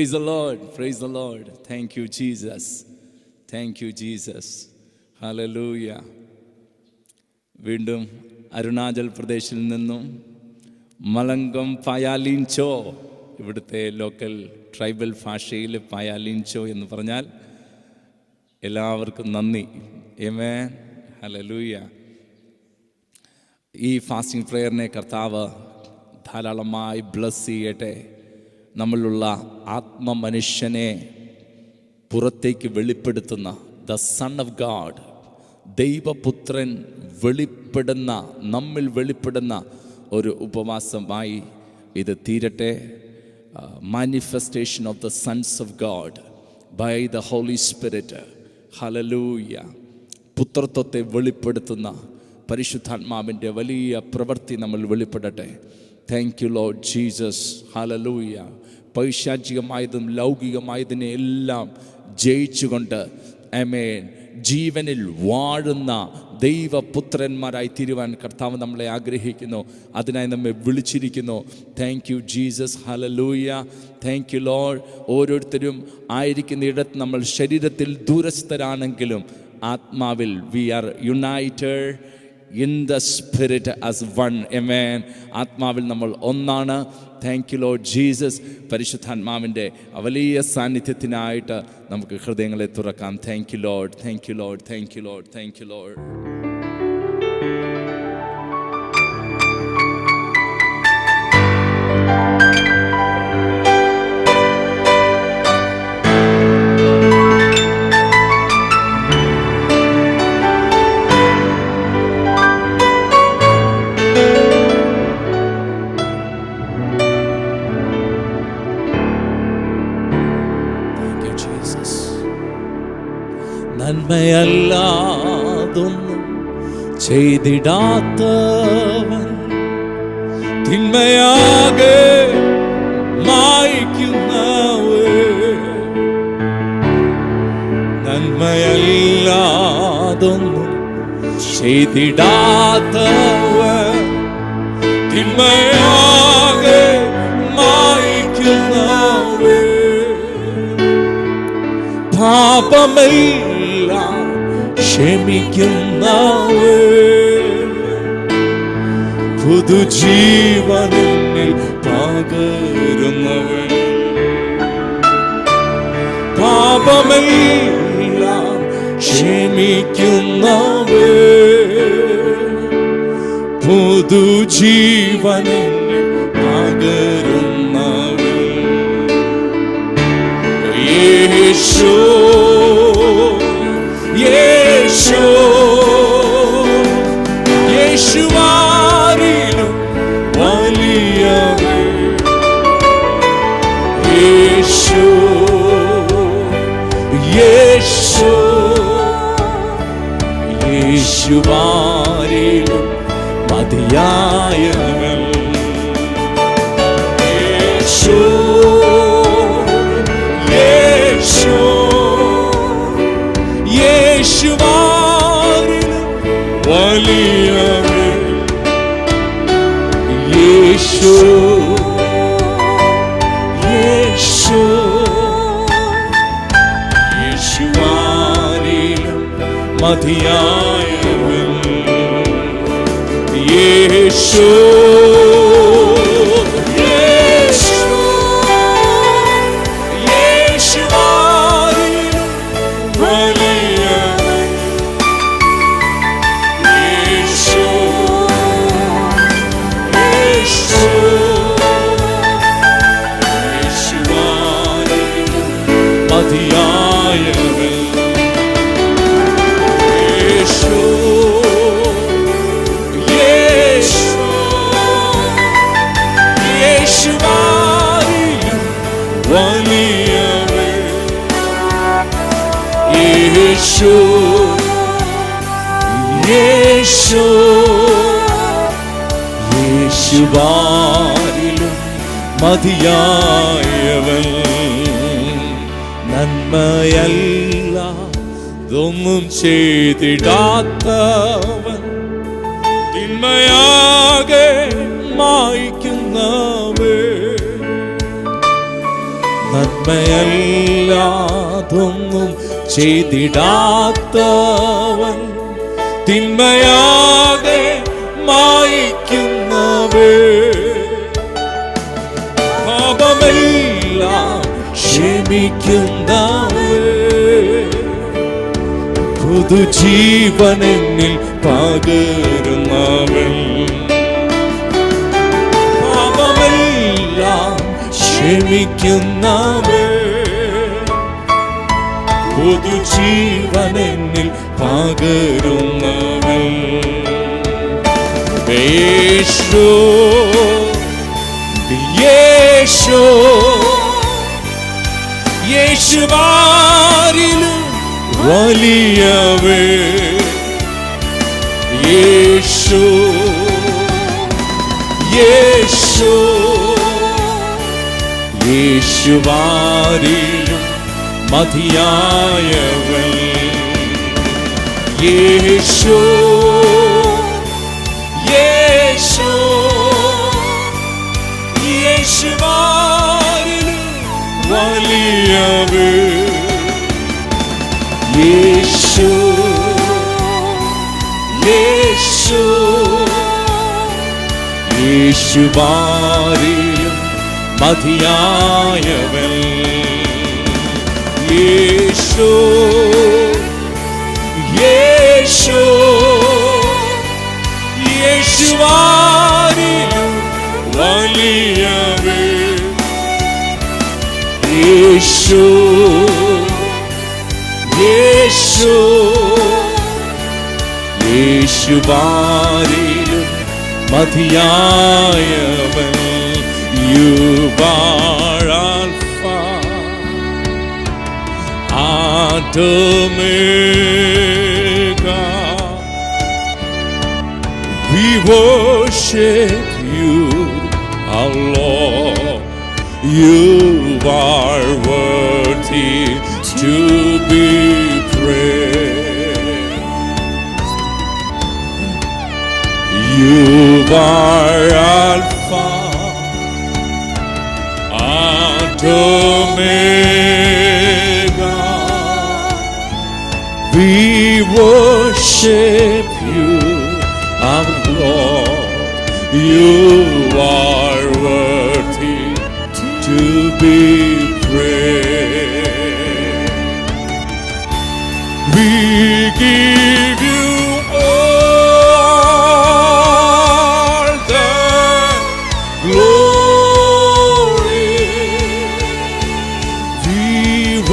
Praise the Lord, praise the Lord. Thank you, Jesus. Thank you, Jesus. Hallelujah. വീണ്ടും അരുണാചൽ പ്രദേശിൽ നിന്നും മലങ്കം പായാലിൻചോ, ഇവിടുത്തെ local tribal ഭാഷയിൽ പായാലിൻചോ എന്ന് പറഞ്ഞാൽ എല്ലാവർക്കും നന്ദി. ആമേൻ, ഹല്ലേലൂയ. ഈ ഫാസ്റ്റിംഗ് പ്രെയറിനെ കർത്താവ് ധാരാളമായി ബ്ലസ് ചെയ്യട്ടെ. നമ്മളുള്ള ആത്മമനുഷ്യനെ പുറത്തേക്ക് വെളിപ്പെടുത്തുന്ന ദ സൺ ഓഫ് ഗാഡ്, ദൈവപുത്രൻ വെളിപ്പെടുന്ന, നമ്മിൽ വെളിപ്പെടുന്ന ഒരു ഉപവാസമായി ഇത് തീരട്ടെ. Manifestation of the sons of God by the Holy Spirit. Hallelujah. പുത്രത്വത്തെ വെളിപ്പെടുത്തുന്ന പരിശുദ്ധാത്മാവിൻ്റെ വലിയ പ്രവൃത്തി നമ്മൾ വെളിപ്പെടട്ടെ. Thank you Lord Jesus. Hallelujah. പൈശാചികമായതും ലൗകികമായതിനെ എല്ലാം ജയിച്ചുകൊണ്ട് ആമേൻ ജീവനിൽ വാഴുന്ന ദൈവപുത്രന്മാരായി തീരുവാൻ കർത്താവ് നമ്മളെ ആഗ്രഹിക്കുന്നു. അതിനായി നമ്മെ വിളിച്ചിരിക്കുന്നു. Thank you Jesus. Hallelujah. Thank you Lord. ഓരോരുത്തരും ആയിരിക്കുന്ന ഇടത്ത് നമ്മൾ ശരീരത്തിൽ ദൂരസ്ഥരാണെങ്കിലും ആത്മാവിൽ we are united in the spirit as one. Amen. ആത്മാവിൽ നമ്മൾ ഒന്നാണ്. Thank you Lord Jesus. പരിശുദ്ധാത്മാവിൻ്റെ വലിയ സാന്നിധ്യത്തിനായിട്ട് നമുക്ക് ഹൃദയങ്ങളെ തുറക്കാം. Thank you Lord, thank you Lord, thank you Lord, thank you Lord. നന്മയല്ലാതൊന്നും ചെയ്തിടാത്തവൻ തിന്മയാകെ മായ്ക്കുന്നവൻ, നന്മയല്ലാതൊന്നും ചെയ്തിടാത്തവൻ തിന്മയാകെ മായ്ക്കുന്നവൻ, പാപമെല്ലാം ക്ഷമിക്കുന്നവൻ, പുതുജീവനിൽ പകരുന്നവൻ, പാപമെല്ലാം ക്ഷമിക്കുന്നവൻ, പുതുജീവനിൽ പകരുന്നവൻ, യേശു യേശു യേശുവാരിലും വലിയവൻ, യേശു യേശു യേശുവാരിലും മതിയായവൻ, യേശു യേശു യേശുവാരിലും വലിയവൻ, യേശു യേശു യേശുവാരിലും മതിയായവൻ, യേശു യേശു യേശു യേശുവാരിലും മതിയായവൻ, നന്മയല്ലാതൊന്നും ചെയ്തിടാത്തവൻ തിന്മയാകെ മായ്ക്കുന്നവൻ, നന്മയല്ലാതൊന്നും ചെയ്തിടാത്തവൻ തിന്മയാകെ മായിക്കുന്നവേ, പാപമെല്ലാം ക്ഷമിക്കുന്നവേ, പുതുജീവനെന്നിൽ പകരുന്നവൻ, പാപമെല്ലാം ക്ഷമിക്കുന്നവേ, പുതുജീവനെന്നിൽ പകരുന്നവൻ. യേശു യേശു യേശുവാരിലും വലിയവേ, യേശു യേശു യേശുവാരിലും മതിയായവൻ, യേശു യേശു യേശുവാരിലും വലിയവേ, യേശു യേശു യേശുവാരിലും മതിയായവൻ, യേശു യേശു യേശുവാരിലും വലിയവേ, യേശു യേശു യേശുവാരിലും മതിയായവൻ. You are Alpha and Omega. We worship you, our Lord. You are worthy to be praised. You are Alpha and Omega. We worship you, our Lord. You are worthy to be praised. We give you all the glory. We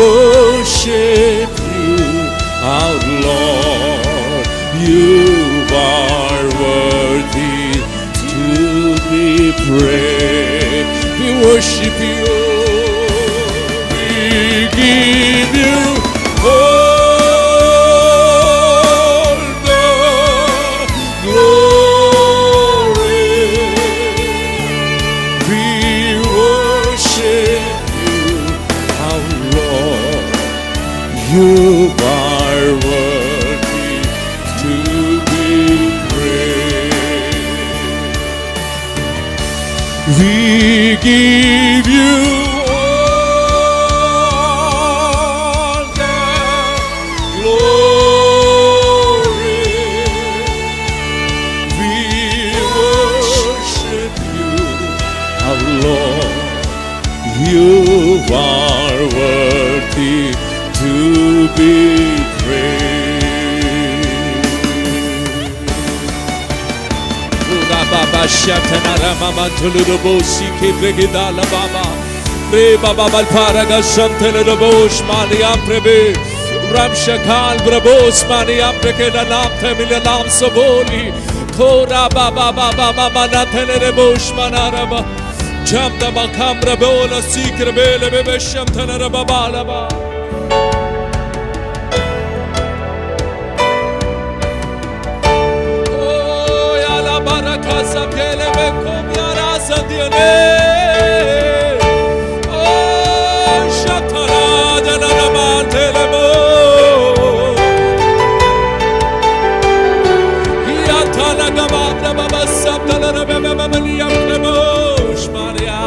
worship you, our Lord. You are worthy to be praised. We worship you. We give you all the glory. We worship you, our Lord. You are worthy to be praised. We give you all the glory. We worship you, our Lord. You are worthy to be praised. Baba Shatana Mama Tulubo Siki Brigidala Baba Re Baba Balparaga Shantana Bosh Mania Prebe Ramshakal Brabos Mania Prekeda Nam Tamila Nam Saboli Kora Baba Baba Mama Natane Bosh Manaraba Jamda Makambra Bola Sikra Bele Bebe Shantana Babalaba. Casa que le ve con mi araza tiene. Oh, Shatara de la Ramante le mo. Y atala gamanda baba sabda la baba malia le mo. Maria.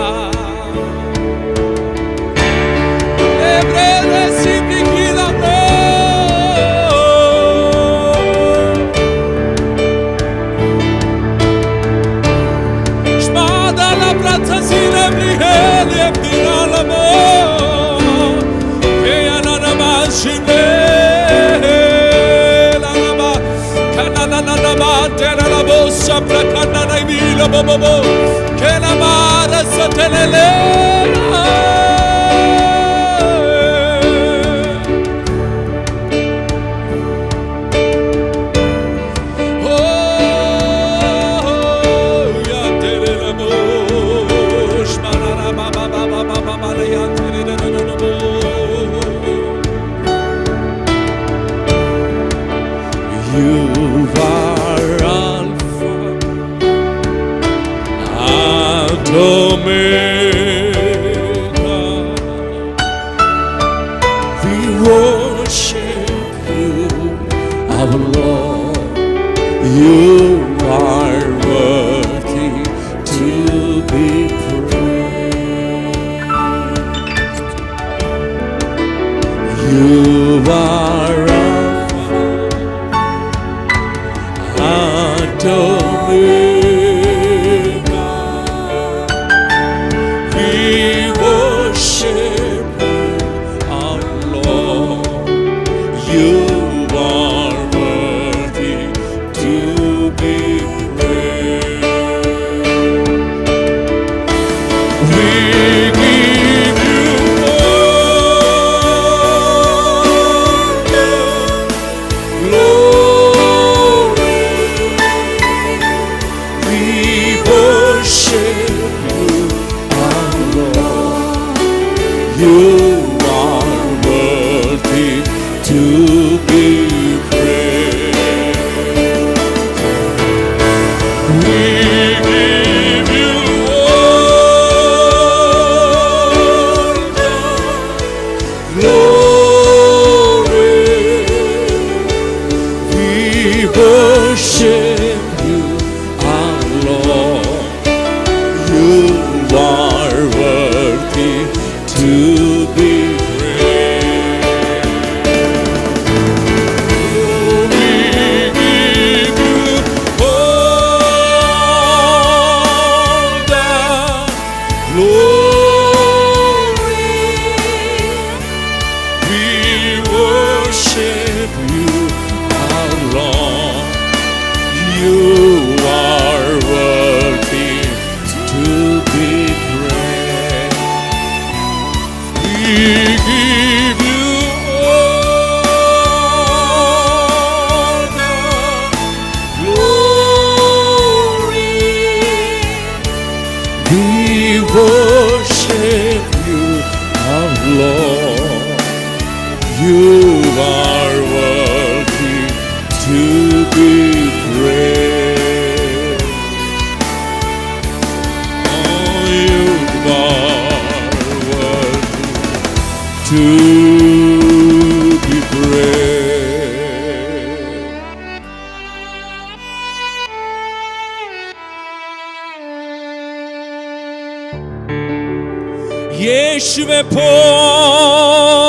യേശുവെ പോലാരുമില്ല,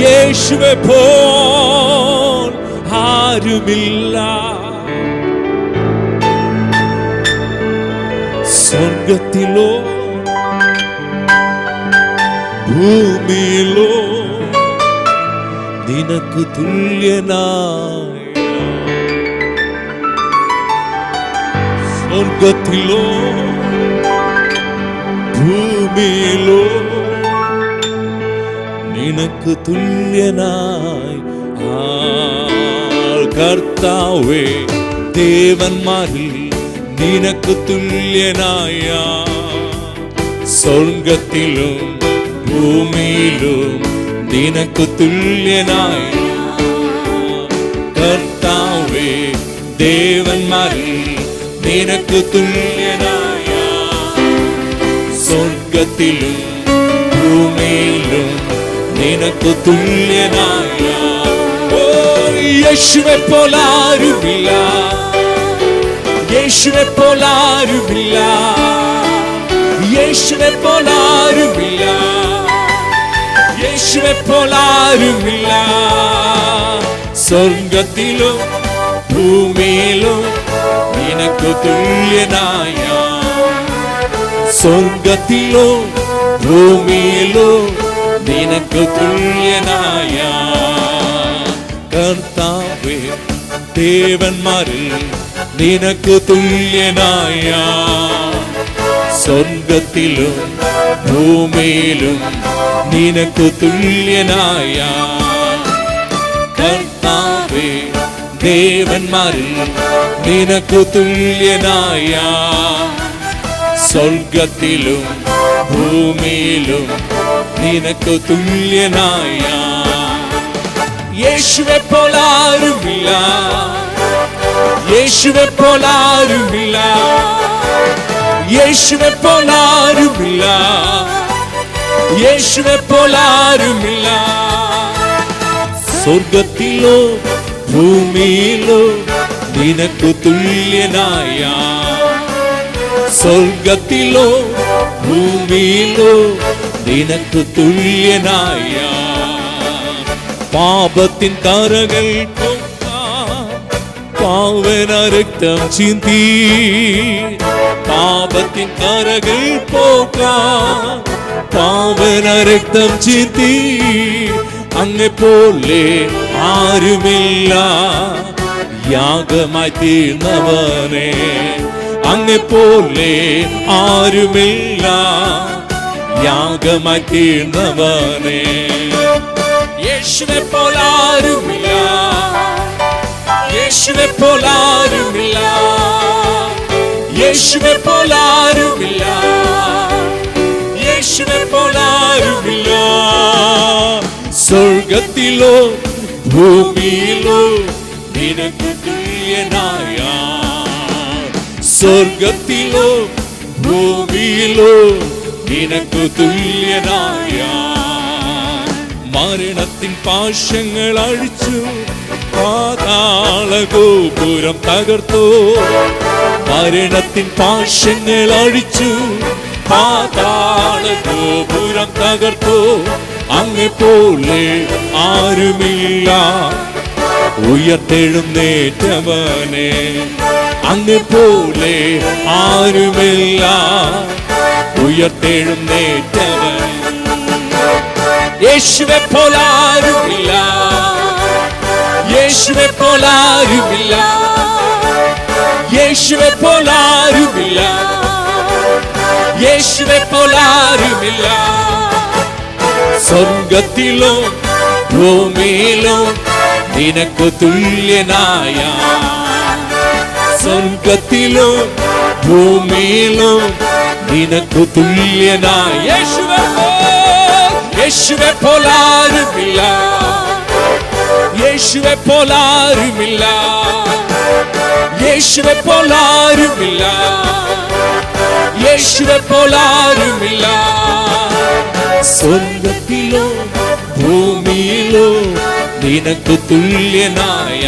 യേശുവെ പോൽ ആരുമില്ല. സ്വർഗത്തിലോ ഭൂമിയിലോ നിനക്ക് തുല്യനായ, സ്വർഗത്തിലോ ഭൂമിയിലോ നിനക്ക് തുല്യനായി കർത്താവേ, ദേവന്മാരിൽ നിനക്ക് തുല്യനായ, സ്വർഗത്തിലും ഭൂമിയിലും നിനക്ക് തുല്യനായ കർത്താവേ, ദേവന്മാരിൽ നിനക്ക് തുല്യനായ, സ്വർഗത്തിലും ഭൂമിയിലും നിനക്ക് തുല്യനായ. ഓ യേശുവെ പോലാരുമില്ല, യേശുവെ പോലാരുമില്ല, യേശുവെ പോലാരുമില്ല, യേശുവെ പോലാരുമില്ല. സ്വർഗത്തിലും ഭൂമിയിലും നിനക്ക് തുല്യനായ, സ്വർഗത്തിലോ ഭൂമിയിലോ നിനക്ക് തുല്യനായ കർത്താവേ, ദേവന്മാരിൽ നിനക്ക് തുല്യനായ, സ്വർഗത്തിലും ഭൂമിയിലും നിനക്ക് തുല്യനായ, കർത്താവേ, ദേവന്മാരിൽ നിനക്ക് തുല്യനായ, സ്വർഗത്തിലും ഭൂമിയിലും നിനക്ക് തുല്യനായ. യേശുവെ പോലാരുമില്ല, യേശുവെ പോലാരുമില്ല, യേശുവെ പോലാരുമില്ല, യേശുവെ പോലാരുമില്ല. സ്വർഗത്തിലോ ഭൂമിയിലോ നിനക്ക് തുല്യനായ, സ്വർഗത്തിലോ ഭൂമിയിലോ നിനക്ക് തുല്യനായ. പാപത്തിൻ കറകൾ പാവന രക്തം ചിന്തി, പാപത്തിൻ കറകൾ പോകാൻ പാവന രക്തം ചിന്തി. അങ്ങെപ്പോലെ ആരുമില്ല യാഗമായി തീർന്നവനെ, അങ്ങെപ്പോലെ ആരുമില്ല യാഗമായി തീർന്നവനെ. യേശുവെ പോലാരുമില്ല, യേശുവെ പോലാരുമില്ല, യേശുവെ പോലാരുമില്ല, യേശുവെ പോലാരുമില്ല. സ്വർഗത്തിലോ ഭൂമിയിലോ നിനക്ക് തുല്യനായ, സ്വർഗത്തിലോ ഭൂമിയിലോ നിനക്ക് തുല്യനായ. മരണത്തിൻ പാശങ്ങൾ അഴിച്ചു പാതാള ഗോപുരം തകർത്തു, മരണത്തിൻ പാശങ്ങൾ അഴിച്ചു പാതാള ഗോപുരം തകർത്തു. അങ്ങെപ്പോലെ ആരുമില്ല ഉയർത്തെഴുന്നേറ്റവനെ, അങ്ങെപ്പോലെ ആരുമില്ല ഉയർത്തെഴുന്നേറ്റവൻ. യേശുവെ പോലാരുമില്ല, യേശുവെ പോലാരുമില്ല, യേശുവെ പോലാരുമില്ല, യേശുവെ പോലാരുമില്ല. സ്വർഗത്തിലോ ഭൂമിയിലോ നിനക്ക് തുല്യനായ, സ്വർഗത്തിലോ ഭൂമിയിലോ നിനക്ക് തുല്യനായ. യേശുവെ പോലാരുമില്ല, യേശുവെ പോലാരുമില്ല, യേശുവെ പോലാരുമില്ല, യേശുവെ പോലാരുമില്ല. സ്വർഗത്തിലോ ഭൂമിയിലോ നിനക്ക് തുല്യനായ,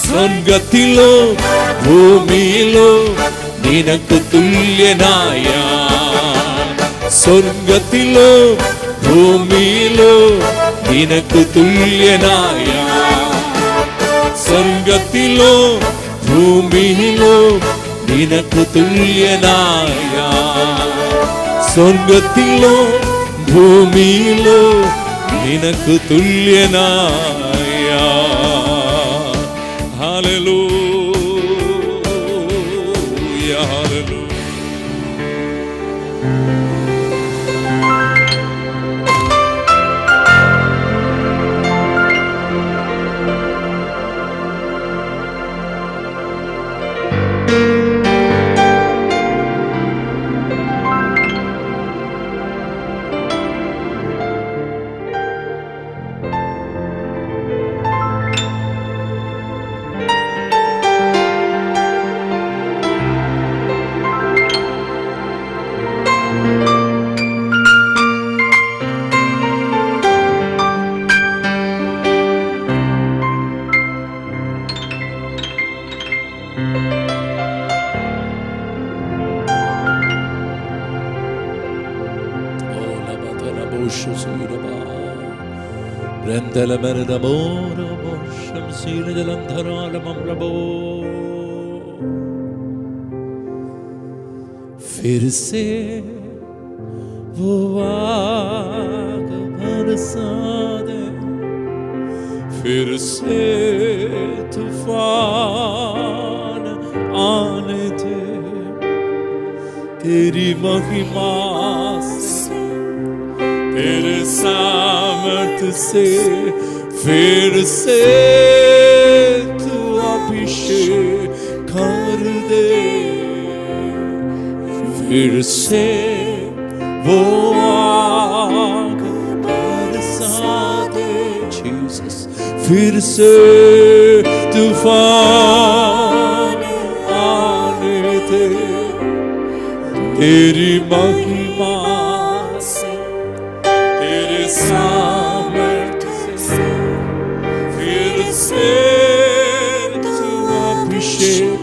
സ്വർഗത്തിലോ ഭൂമിയിലോ നിനക്ക് തുല്യനായ, സ്വർഗത്തിലോ ഭൂമിയിലോ നിനക്ക് തുല്യനായ, സ്വർഗത്തിലോ ഭൂമിയിലോ നിനക്ക് തുല്യനായ, സ്വർഗത്തിലോ ഭൂമിയിലോ നിനക്ക് തുല്യനായ. Hallelujah, hallelujah. फिर से वो आग बरसा दे, फिर से तूफान आने दे, तेरी महिमा से, तेरे सामर्थ्य से फिर से तू अभिषेक कर दे, फिर से वो आग बरसा दे जीसस, फिर से तूफान आने दे, तेरी महिमा से, तेरे सामर्थ्य से फिर से तू अभिषेक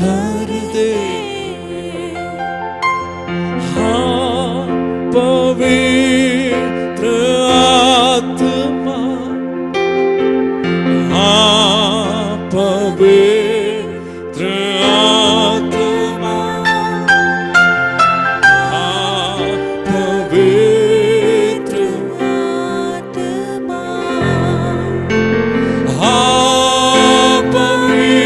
कर दे। हाँ पवित्र आत्मा, हाँ पवित्र आत्मा, हाँ पवित्र आत्मा, हाँ पवित्र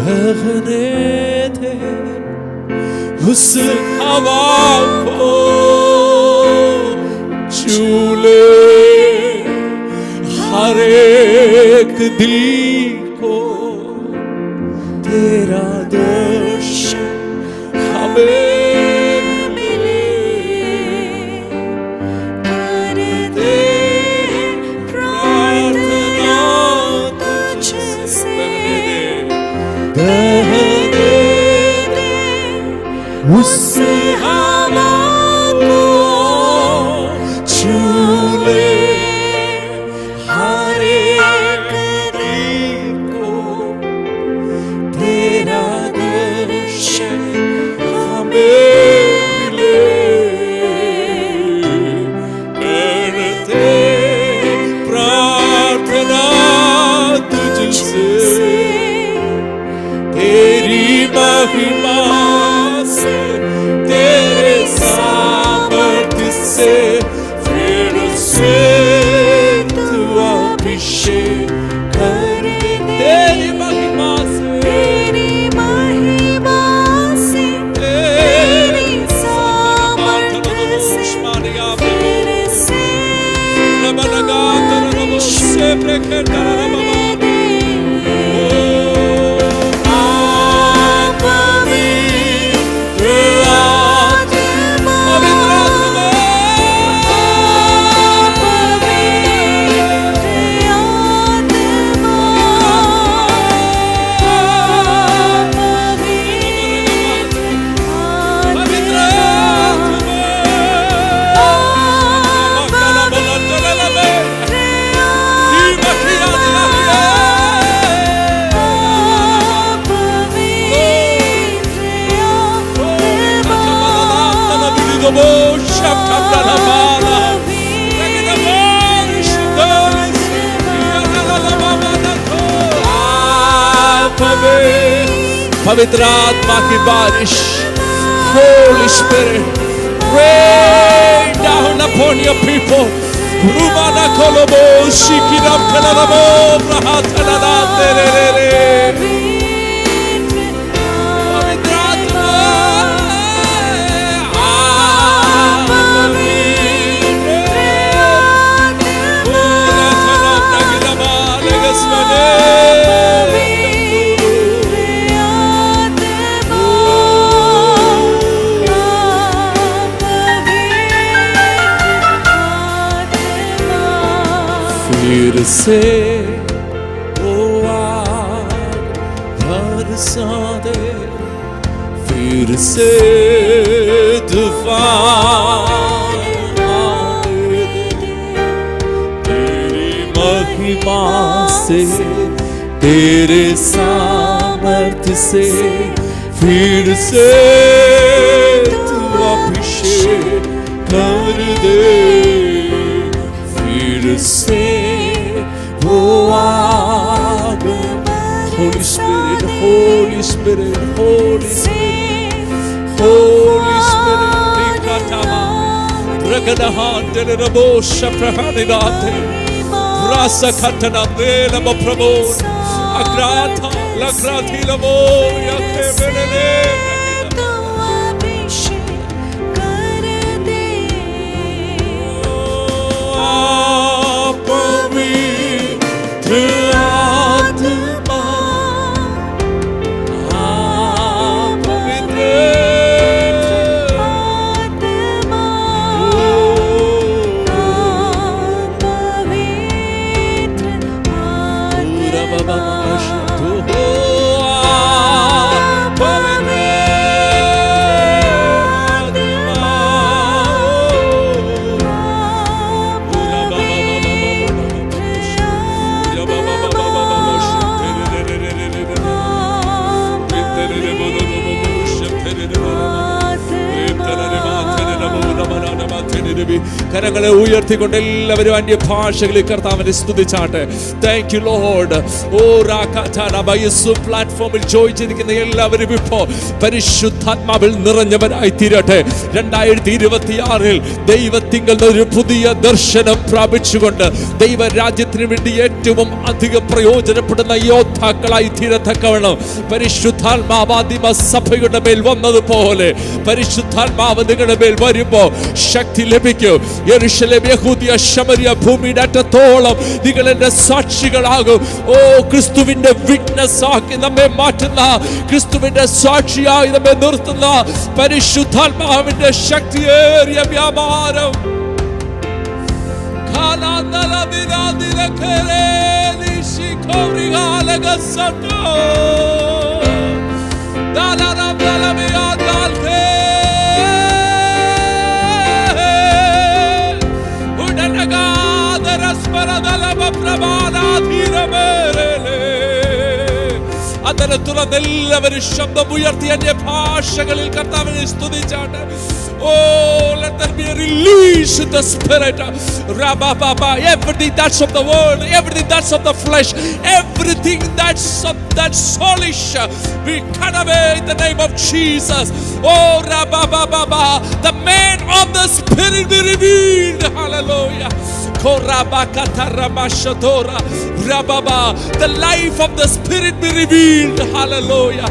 बहने थे उस हवा को, चूले हर एक दिल को, तेरा दर्शन हमें मिले, करते प्रार्थना तुझसे, बहने दे उस हवा को, चूले हर एक दिल को, तेरा दर्शन हमें मिले, करते प्रार्थना तुझसे, तेरी महिमा से, तेरे सामर्थ्य से फिर से तू अभिषेक कर दे, तेरी महिमा से, तेरी महिमा से, तेरी सामर्थ्य से फिर से पवित्र आत्मा की बारिश, Holy Spirit, rain down upon your people. Rumana kolobo shikiram kanarabo rahatanana terere. पवित्र आत्मा, फिर से वो आग बरसा दे, फिर से तूफान आने दे, तेरी महिमा से, तेरे सामर्थ्य से फिर से तू अभिषेक कर Holy Spirit, Holy Spirit, Holy Spirit, Holy Spirit, Nikatama, Ragadahandelabo Shaprahanidate, Rasa Katanandela Maprabon, Agrata, Lagrati Lamo, Yakebele. കരങ്ങളെ ഉയർത്തിക്കൊണ്ട് എല്ലാവരും അന്യ ഭാഷകളിൽ കർത്താവിനെ സ്തുതിച്ചാട്ടെ. Thank you Lord. ഓ റാക്കാറ്റാ പ്ലാറ്റ്ഫോമിൽ ജോയിൻ ചെയ്തിരിക്കുന്ന എല്ലാവരും ഇപ്പോൾ പരിശുദ്ധാത്മാവിൽ നിറഞ്ഞവരായി തീരട്ടെ. 2026 ദൈവത്തിങ്കൽ ഒരു പുതിയ ദർശനം പ്രാപിച്ചുകൊണ്ട് ദൈവരാജ്യത്തിന് വേണ്ടി ഏറ്റവും അധികം പ്രയോജനപ്പെടുന്ന യോദ്ധാക്കളായി തീരത്തക്കവണ്ണം പരിശുദ്ധാത്മാവാദിമ സഭയുടെ മേൽ വന്നതുപോലെ പരിശുദ്ധാത്മാവ് നിങ്ങളുടെ മേൽ വരുമ്പോൾ ശക്തി ലഭിക്കും. യെരൂശലേം, യഹൂദിയ, ശമരിയ ഭൂമിയുടെ അറ്റത്തോളം നിങ്ങൾ എന്റെ സാക്ഷികളാകും. ഓ ക്രിസ്തുവിന്റെ വിറ്റ്നസ് ആക്കി നമ്മെ മാറ്റുന്ന, ക്രിസ്തുവിന്റെ സാക്ഷിയായി നമ്മെ നിർത്തുന്ന പരിശുദ്ധാത്മാവിന്റെ ശക്തിയേറിയ വ്യാപാരം അതിനെ തുറന്ന് എല്ലാവരും ശബ്ദം ഉയർത്തി അന്യ ഭാഷകളിൽ കർത്താവിനെ സ്തുതിച്ചാട്ടെ. Oh, let there be a release in the spirit. Rabba, everything that's of the world, everything that's of the flesh, everything that's soulish, we cut away in the name of Jesus. Oh, Rabba, the man of the spirit be revealed. Hallelujah. The life of the spirit be revealed. Hallelujah.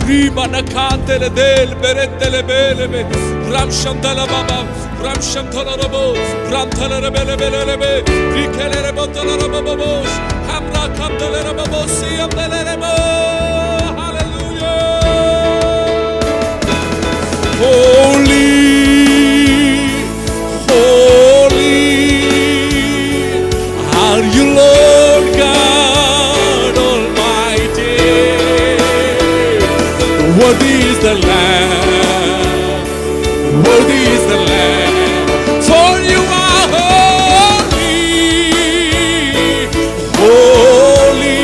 Rimana cantele del berendele belebe ramshandala baba ramshandala rabo rantala rebele belebe rikele rebotala rabo hamra cantele rabo siamdele rabo. Hallelujah. Holy, holy are you, Lord God Almighty. Worthy is the Lamb, worthy is the Lamb, for you are holy, holy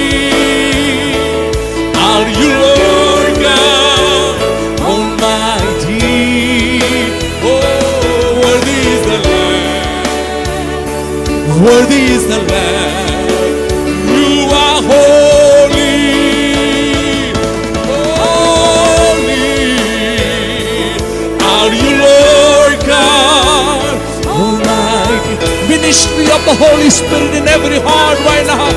are you, Lord God Almighty. Oh, worthy is the Lamb, worthy is the Lamb, you are holy. Ministry of the Holy Spirit in every heart right now.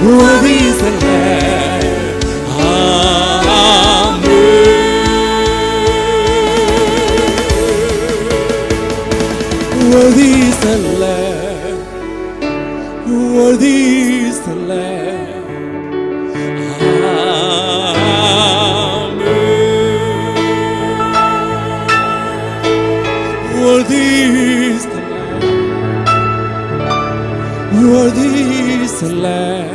Worthy is the Lamb. Amen. Worthy is the Lamb. Worthy is the Lamb. Amen. Worthy is the Lamb. Worthy is the Lamb.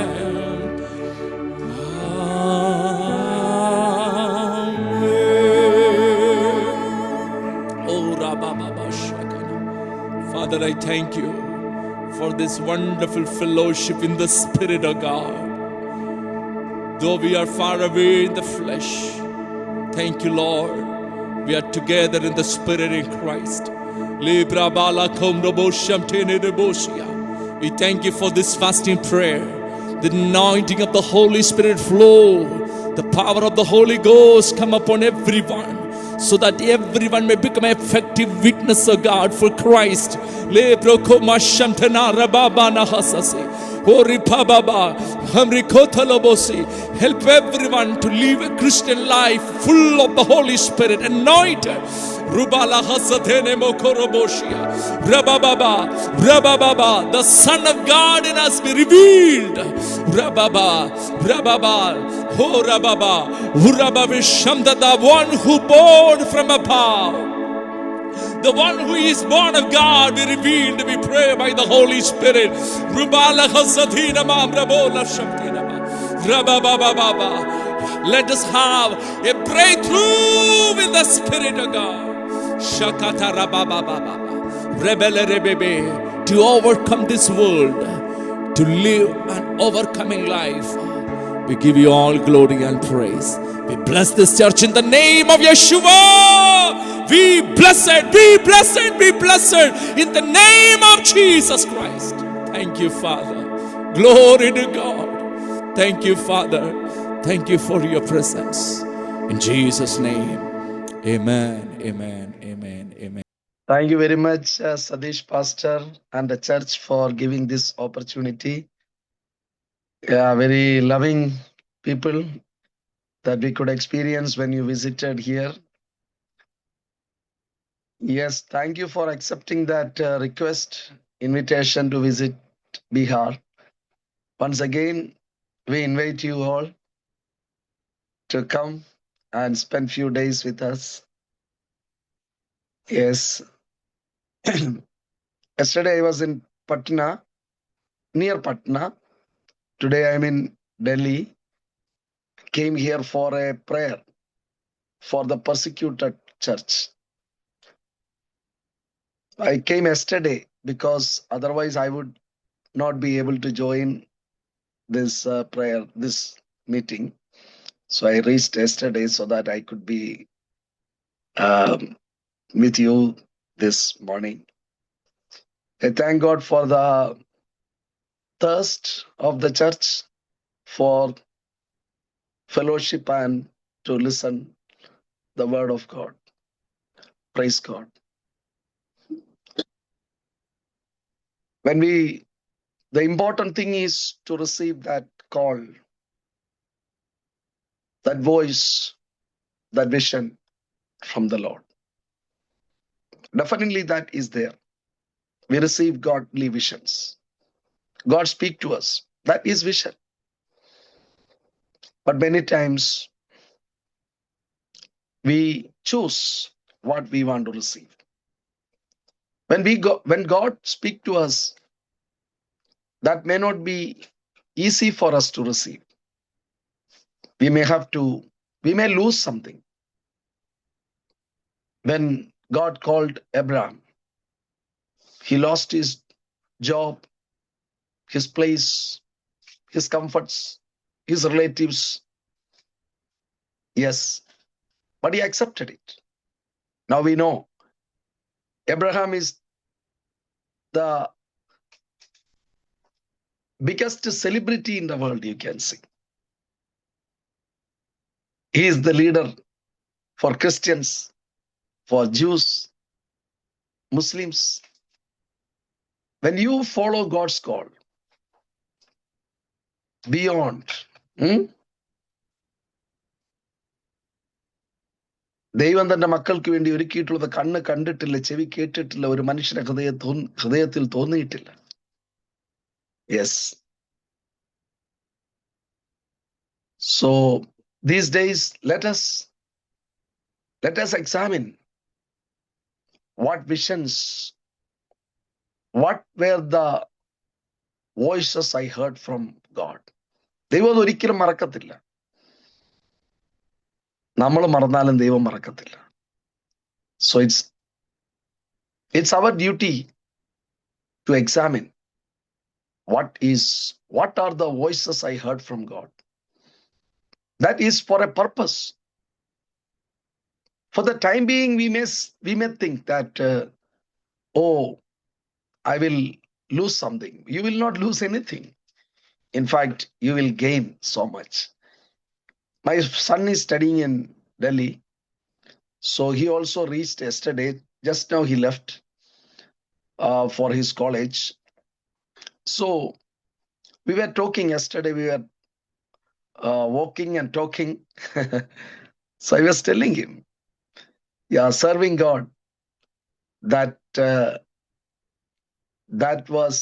Father, I thank you for this wonderful fellowship in the Spirit of God. Though we are far away in the flesh, thank you, Lord. We are together in the Spirit in Christ. We thank you for this fasting prayer. The anointing of the Holy Spirit flow. The power of the Holy Ghost come upon everyone, so that everyone may become an effective witness of God for Christ. Help everyone to live a Christian life full of the Holy Spirit, anointed. The Son of God in us be revealed. The one who born from above, the one who is born of God be revealed, we pray by the Holy Spirit. Let us have a breakthrough with the Spirit of God. To overcome this world, to live an overcoming life. We give you all glory and praise. We bless this church in the name of Yeshua. Be blessed, be blessed, be blessed in the name of Jesus Christ. Thank you, Father. Glory to God. Thank you, Father. Thank you for your presence. In Jesus' name, amen, amen, amen, amen. Thank you very much, Sadish Pastor and the church for giving this opportunity. Very loving people that we could experience when you visited here. Yes, thank you for accepting that request, invitation to visit Bihar. Once again, we invite you all to come and spend few days with us. Yes. Yesterday I was in Patna, near Patna. Today I'm in Delhi. Came here for a prayer for the persecuted church. I came yesterday because otherwise I would not be able to join this prayer, this meeting. So I reached yesterday so that I could be with you this morning. I thank God for the thirst of the church for fellowship and to listen the word of God. Praise God. The important thing is to receive that call, that voice, that vision from the Lord. Definitely that is there. We receive godly visions. God speak to us. That is vision. But many times we choose what we want to receive. When God speak to us, that may not be easy for us to receive. We may lose something. When God called Abraham, he lost his job, his place, his comforts, his relatives. Yes, but he accepted it. Now we know Abraham is the biggest celebrity in the world, you can say. He is the leader for Christians, for Jews, Muslims. When you follow God's call, beyond. ദൈവം തന്റെ മക്കൾക്ക് വേണ്ടി ഒരുക്കിയിട്ടുള്ളത് കണ്ണ് കണ്ടിട്ടില്ല, ചെവി കേട്ടിട്ടില്ല, ഒരു മനുഷ്യന്റെ ഹൃദയത്തിൽ തോന്നിയിട്ടില്ല. Yes. So these days, let us examine what visions, what were the voices I heard from God. ദൈവം അത് ഒരിക്കലും മറക്കത്തില്ല. നമ്മൾ മറന്നാലും ദൈവം മറക്കത്തില്ല. So it's our duty to examine what are the voices I heard from God. That is for a purpose. For the time being, we may think that I will lose something. You will not lose anything. In fact, you will gain so much. My son is studying in Delhi, so he also reached yesterday. Just now he left for his college. So we were talking yesterday. We were walking and talking. So I was telling him, serving God, that was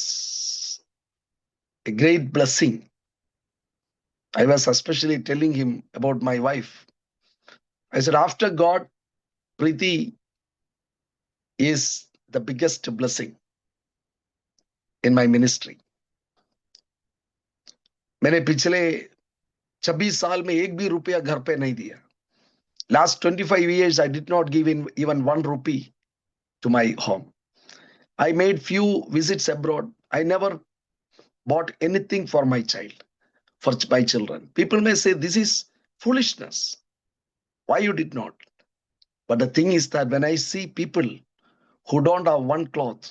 a great blessing. I was especially telling him about my wife. I said, after God, Preeti is the biggest blessing in my ministry. मैंने पिछले 26 साल में एक भी रुपया घर पे नहीं दिया. Last 25 years, I did not give in even 1 rupee to my home. I made few visits abroad. I never bought anything for my child, for my children. People may say, this is foolishness. Why you did not? But the thing is that when I see people who don't have one cloth,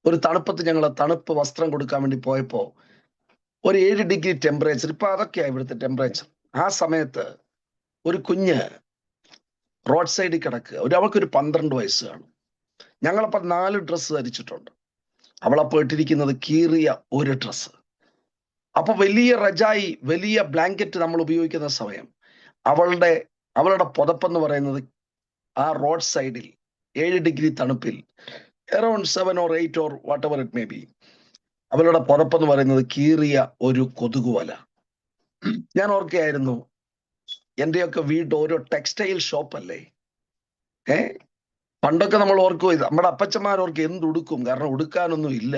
ഒരു തണുപ്പത്ത് ഞങ്ങൾ തണുപ്പ് വസ്ത്രം കൊടുക്കാൻ വേണ്ടി പോയപ്പോ ഒരു 7 degree temperature, ഇപ്പൊ അതൊക്കെയാ ഇവിടുത്തെ ടെമ്പറേച്ചർ. ആ സമയത്ത് ഒരു കുഞ്ഞ് റോഡ് സൈഡിൽ കിടക്കുക. അവൾക്കൊരു 12 വയസ്സ് കാണും. ഞങ്ങളപ്പോൾ 4 ഡ്രസ്സ് ധരിച്ചിട്ടുണ്ട്. അവളപ്പോൾ ഇട്ടിരിക്കുന്നത് കീറിയ ഒരു ഡ്രസ്സ്. അപ്പൊ വലിയ റജായി, വലിയ ബ്ലാങ്കറ്റ് നമ്മൾ ഉപയോഗിക്കുന്ന സമയം അവളുടെ പുതപ്പെന്ന് പറയുന്നത് ആ റോഡ് സൈഡിൽ 7 ഡിഗ്രി തണുപ്പിൽ around 7 or 8 or whatever it may be, അവളുടെ പുതപ്പെന്ന് പറയുന്നത് കീറിയ ഒരു കൊതുകുവല. ഞാൻ ഓർക്കുകയായിരുന്നു, എന്റെയൊക്കെ വീട് ഓരോ ടെക്സ്റ്റൈൽ ഷോപ്പ് അല്ലേ. പണ്ടൊക്കെ നമ്മൾ ഓർക്കും, നമ്മുടെ അപ്പച്ചന്മാരോർക്ക് എന്തുടുക്കും, കാരണം ഉടുക്കാനൊന്നും ഇല്ല.